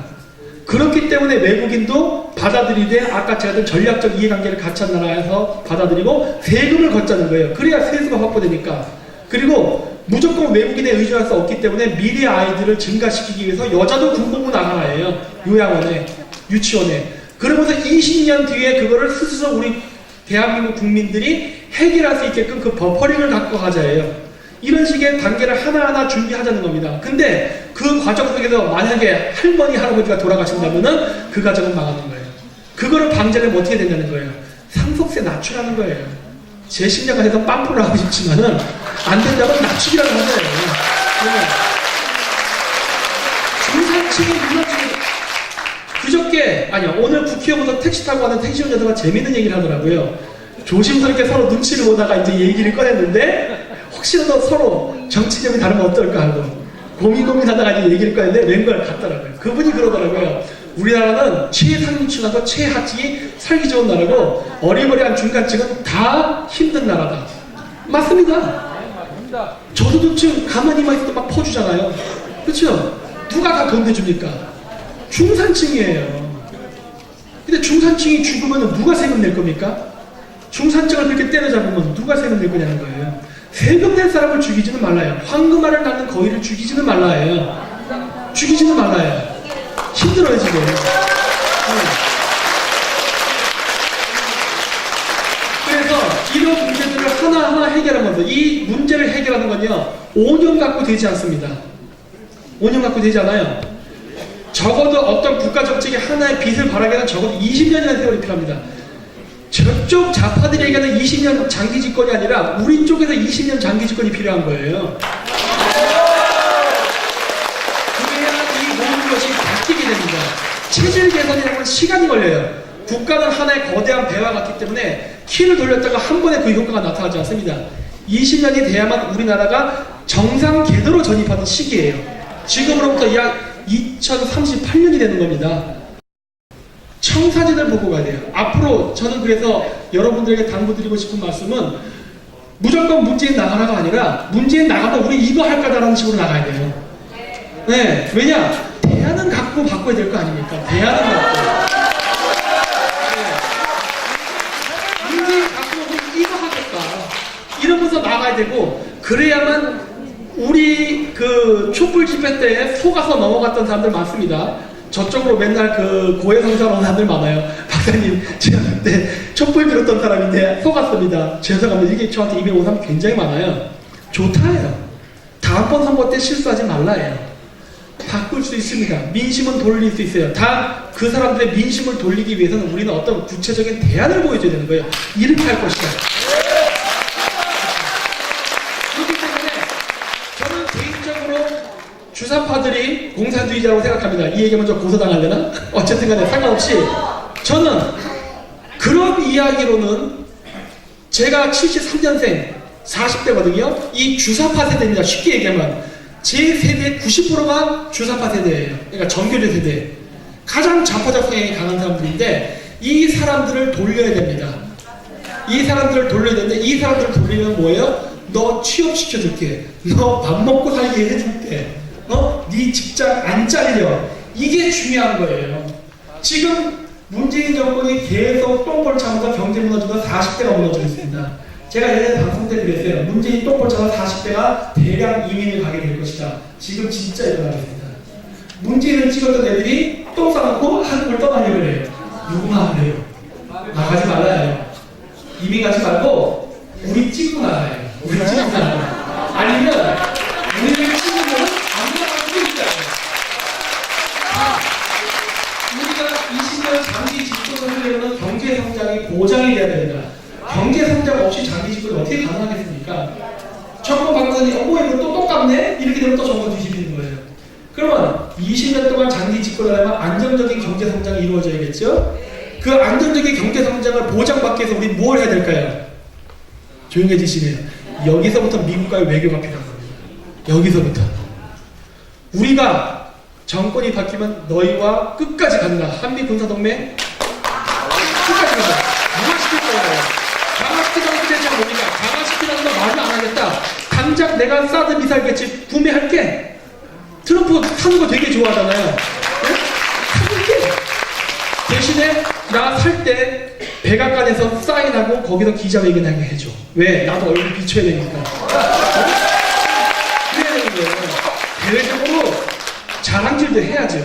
그렇기 때문에 외국인도 받아들이되 아까 제가 든 전략적 이해관계를 같이 한 나라에서 받아들이고 세금을 걷자는 거예요. 그래야 세수가 확보되니까. 그리고 무조건 외국인에 의존할 수 없기 때문에 미래 아이들을 증가시키기 위해서 여자도 군복무 나가라예요. 요양원에, 유치원에. 그러면서 20년 뒤에 그거를 스스로 우리 대한민국 국민들이 해결할 수 있게끔 그 버퍼링을 갖고 가자예요. 이런 식의 단계를 하나하나 준비하자는 겁니다. 근데 그 과정 속에서 만약에 할머니, 할아버지가 돌아가신다면은 그 가정은 망하는 거예요. 그거를 방지하려면 어떻게 된다는 거예요? 상속세 낮추라는 거예요. 제 심리가 해서 빰프를 하고 싶지만은 안 된다면 낮추기라는 거예요. 지금 그저께 아니야 오늘 국회의원부터 택시 타고 가는 택시 운전자가 재밌는 얘기를 하더라고요. 조심스럽게 서로 눈치를 보다가 이제 얘기를 꺼냈는데 혹시라도 서로 정치점이 다르면 어떨까 하고 고민하다가 이제 얘기를 꺼냈는데 웬걸 같더라고요. 그분이 그러더라고요. 우리나라는 최상층하고 최하층이 살기 좋은 나라고 어리버리한 중간층은 다 힘든 나라다. 맞습니다. 저소득층 가만히만 있어도 막 퍼주잖아요. 그렇죠? 누가 다 돈 내줍니까? 중산층이에요. 근데 중산층이 죽으면 누가 세금 낼 겁니까? 중산층을 그렇게 때려잡으면 누가 세금 낼 거냐는 거예요. 세금 낼 사람을 죽이지는 말라요. 황금알을 낳는 거위를 죽이지는 말라요. 죽이지는 말라요. 힘들어요 지금. 그래서 이런 문제들을 하나하나 해결하면서 이 문제를 해결하는 건요 5년 갖고 되지 않습니다. 5년 갖고 되지 않아요. 적어도 어떤 국가 정책의 하나의 빛을 발하기에는 적어도 20년이라는 세월이 필요합니다. 저쪽 좌파들에게는 20년 장기 집권이 아니라 우리 쪽에서 20년 장기 집권이 필요한 거예요. 그래야 이 모든 것이 바뀌게 됩니다. 체질 개선이라는 건 시간이 걸려요. 국가는 하나의 거대한 배와 같기 때문에 키를 돌렸다가 한 번에 그 효과가 나타나지 않습니다. 20년이 돼야만 우리나라가 정상 궤도로 전입하는 시기예요. 지금으로부터 약 2038년이 되는 겁니다. 청사진을 보고 가야 돼요. 앞으로 저는 그래서 여러분들에게 당부드리고 싶은 말씀은 무조건 문재인 나가라가 아니라 문재인 나가면 우리 이거 할 거다라는 식으로 나가야 돼요. 네, 왜냐? 대안은 갖고 바꿔야 될 거 아닙니까? 대안은 갖고. 네. 문재인 갖고 우리 이거 하겠다. 이러면서 나가야 되고 그래야만 우리 그 촛불 집회 때 속아서 넘어갔던 사람들 많습니다. 저쪽으로 맨날 그 고해성사로 오는 사람들 많아요. 박사님, 제가 그때 촛불 들었던 사람인데 속았습니다. 죄송합니다. 이게 저한테 입에 오는 사람 굉장히 많아요. 좋다예요. 다음번 선거 때 실수하지 말라예요. 바꿀 수 있습니다. 민심은 돌릴 수 있어요. 다 그 사람들의 민심을 돌리기 위해서는 우리는 어떤 구체적인 대안을 보여줘야 되는 거예요. 이렇게 할 것이다. 그렇기 때문에 저는 개인적으로 주사파들이 공산주의자라고 생각합니다. 이 얘기 먼저 고소당하려나? 어쨌든 간에 상관없이 저는 그런 이야기로는 제가 73년생 40대거든요. 이 주사파 세대입니다. 쉽게 얘기하면 제 세대 90%가 주사파 세대예요. 그러니까 정교조 세대. 가장 좌파적 성향이 강한 사람들인데 이 사람들을 돌려야 됩니다. 이 사람들을 돌려야 되는데 이 사람들을 돌리면 뭐예요? 너 취업시켜줄게. 너 밥 먹고 살게 해줄게. 네 직장 안 잘려. 이게 중요한 거예요. 지금 문재인 정권이 계속 똥볼 차면서 경제 무너지고 40대가 무너지고 있습니다. 제가 예전에 방송 때 그랬어요. 문재인 똥볼 차서 40대가 대량 이민을 가게 될 것이다. 지금 진짜 일어나겠습니다. 문재인을 찍었던 애들이 똥 싸놓고 한국을 떠나려고 해요. 누구나 그래요. 나가지 말아요. 이민 가지 말고 우리 찍고 나가요. 우리 찍고 나가요. 아니면 우리를 찍으면 아무나 갈 수도 있어요. 우리가 20년 장기 집권을 하려면 경제 성장이 보장이 돼야 됩니다. 경제 성장 없이 장기 집권이 어떻게 가능하겠습니까? 정권 바꾸더니 이거 또 똑같네? 이렇게 되면 또 정권 뒤집히는 거예요. 그러면 20년 동안 장기 집권을 하려면 안정적인 경제 성장이 이루어져야겠죠? 그 안정적인 경제 성장을 보장받기 위해서 우리 뭘 해야 될까요? 조용해지시네요. 여기서부터 미국과의 외교가 필요한 겁니다. 여기서부터. 우리가 정권이 바뀌면 너희와 끝까지 간다. 한미 군사동맹 끝까지 간다. 강화시킬 거예요. 강화시키자는 게 잘 뭡니까? 강화시키자는 거 말을 안 하겠다. 당장 내가 사드 미사일 배치 구매할게. 트럼프 사는 거 되게 좋아하잖아요. 네? 사줄게. 대신에 나 살 때 백악관에서 사인하고 거기서 기자회견하게 해줘. 왜? 나도 얼굴 비춰야 되니까. 그래야 되는 거예요. 대외적으로 자랑질도 해야죠.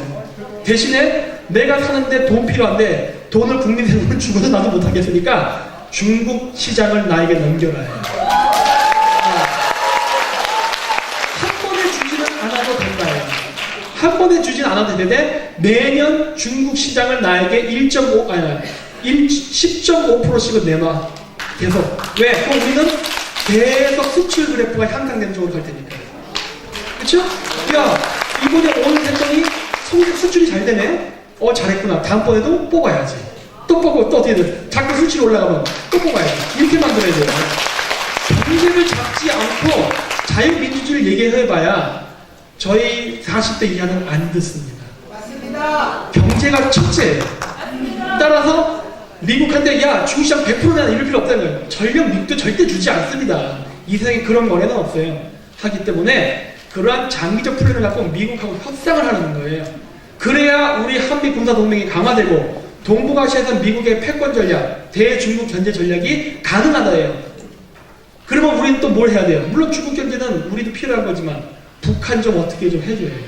대신에 내가 사는데 돈 필요한데 돈을 국민 세금을 주고도 나도 못하겠으니까 중국 시장을 나에게 넘겨라 해요. 한 번에 주지는 않아도 된다요. 한 번에 주진 않아도 되는데 매년 중국 시장을 나에게 10.5%씩은 내놔. 계속. 왜? 그럼 우리는 계속 수출 그래프가 향상되는 쪽으로 갈 테니까. 그쵸? 야, 이번에 오늘 했더니 수출이 잘 되네? 잘했구나. 다음번에도 뽑아야지. 또 뽑고 또 어떻게 돼? 자꾸 수출이 올라가면 또 뽑아야지. 이렇게 만들어야 돼요. 경제를 잡지 않고 자유민주주의를 얘기해봐야 저희 40대 이하는 안 듣습니다. 맞습니다. 경제가 첫째예요. 따라서 미국한테 야 중시장 100% 내놔 이럴 필요 없다는 거예요. 전력 미국도 절대 주지 않습니다. 이 세상에 그런 거래는 없어요. 하기 때문에 그러한 장기적 플랜을 갖고 미국하고 협상을 하는 거예요. 그래야 우리 한미 군사 동맹이 강화되고 동북아시아에서 미국의 패권 전략, 대중국 견제 전략이 가능하다예요. 그러면 우리는 또 뭘 해야 돼요? 물론 중국 견제는 우리도 필요한 거지만 북한 좀 어떻게 좀 해줘야 해요.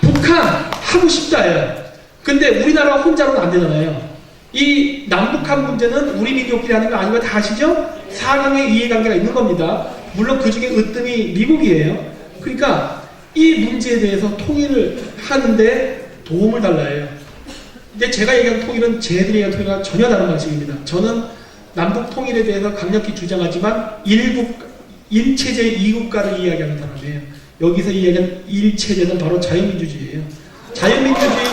북한 하고 싶다예요. 근데 우리나라 혼자로는 안 되잖아요. 이 남북한 문제는 우리 민족끼리 하는 거 아닌 거 다 아시죠? 4강의 이해관계가 있는 겁니다. 물론 그 중에 으뜸이 미국이에요. 그러니까 이 문제에 대해서 통일을 하는데 도움을 달라 해요. 근데 제가 얘기하는 통일은 쟤들이 얘기하는 통일과 전혀 다른 방식입니다. 저는 남북 통일에 대해서 강력히 주장하지만 1체제 2국가를 이야기하는 사람이에요. 여기서 이야기하는 1체제는 바로 자유민주주의예요. 자유민주주의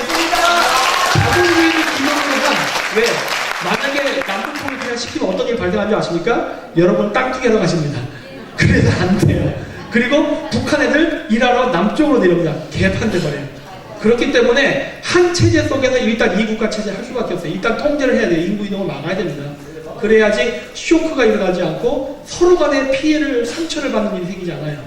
자본주의를 기본으로는 왜? 만약에 남북 통일 그냥 시키면 어떤 일이 발생하는 줄 아십니까? 여러분 땅 투기하러 가십니다. 그래서 안 돼요. 그리고 북한 애들 일하러 남쪽으로 내려옵니다. 개판돼버려요. 그렇기 때문에 한 체제 속에서 일단 2국가 체제 할 수밖에 없어요. 일단 통제를 해야 돼요. 인구 이동을 막아야 됩니다. 그래야지 쇼크가 일어나지 않고 서로 간의 피해를, 상처를 받는 일이 생기지 않아요.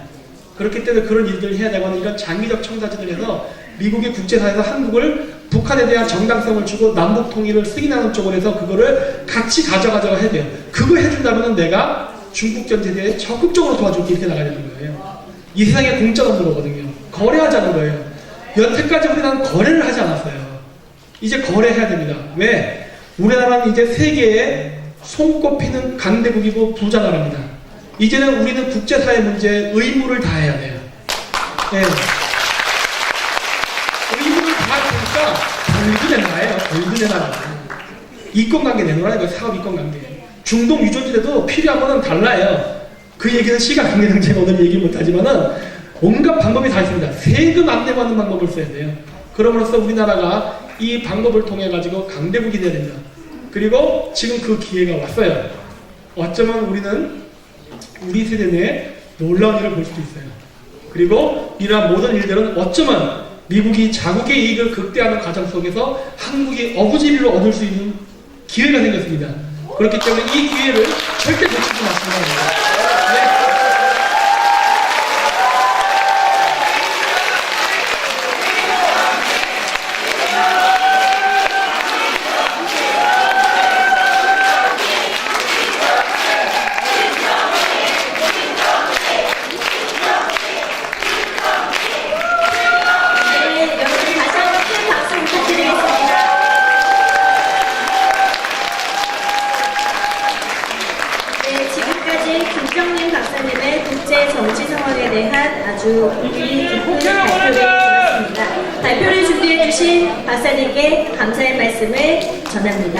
그렇기 때문에 그런 일들을 해야 되거나 이런 장기적 청사진을 해서 미국의 국제사회에서 한국을 북한에 대한 정당성을 주고 남북 통일을 승인하는 쪽으로 해서 그거를 같이 가져가자고 해야 돼요. 그거 해준다면 내가 중국 견제에 대해 적극적으로 도와줄게 이렇게 나가야 되는 거예요. 이 세상에 공짜가 없는 거거든요. 거래하자는 거예요. 여태까지 우리나라는 거래를 하지 않았어요. 이제 거래해야 됩니다. 왜? 우리나라는 이제 세계에 손꼽히는 강대국이고 부자 나라입니다. 이제는 우리는 국제사회 문제에 의무를 다해야 돼요. 네. 의무를 다하니까 벌금 내놔요. 벌금 내놔요. 이권관계 내놓으라는 거예요. 사업 이권관계. 중동 유전지대도 필요한 건 달라요. 그 얘기는 시간 관계상 제가 오늘 얘기 못하지만은 온갖 방법이 다 있습니다. 세금 안 내고 하는 방법을 써야 돼요. 그럼으로써 우리나라가 이 방법을 통해 가지고 강대국이 돼야 됩니다. 그리고 지금 그 기회가 왔어요. 어쩌면 우리는 우리 세대 내에 놀라운 일을 볼 수도 있어요. 그리고 이러한 모든 일들은 어쩌면 미국이 자국의 이익을 극대화하는 과정 속에서 한국이 어부지리를 얻을 수 있는 기회가 생겼습니다. 그렇기 때문에 이 기회를 절대 놓치지 마시기 바랍니다. 김정민 박사님의 국제 정치 상황에 대한 아주 의미 깊은 발표를 들었습니다. 발표를 준비해 주신 박사님께 감사의 말씀을 전합니다.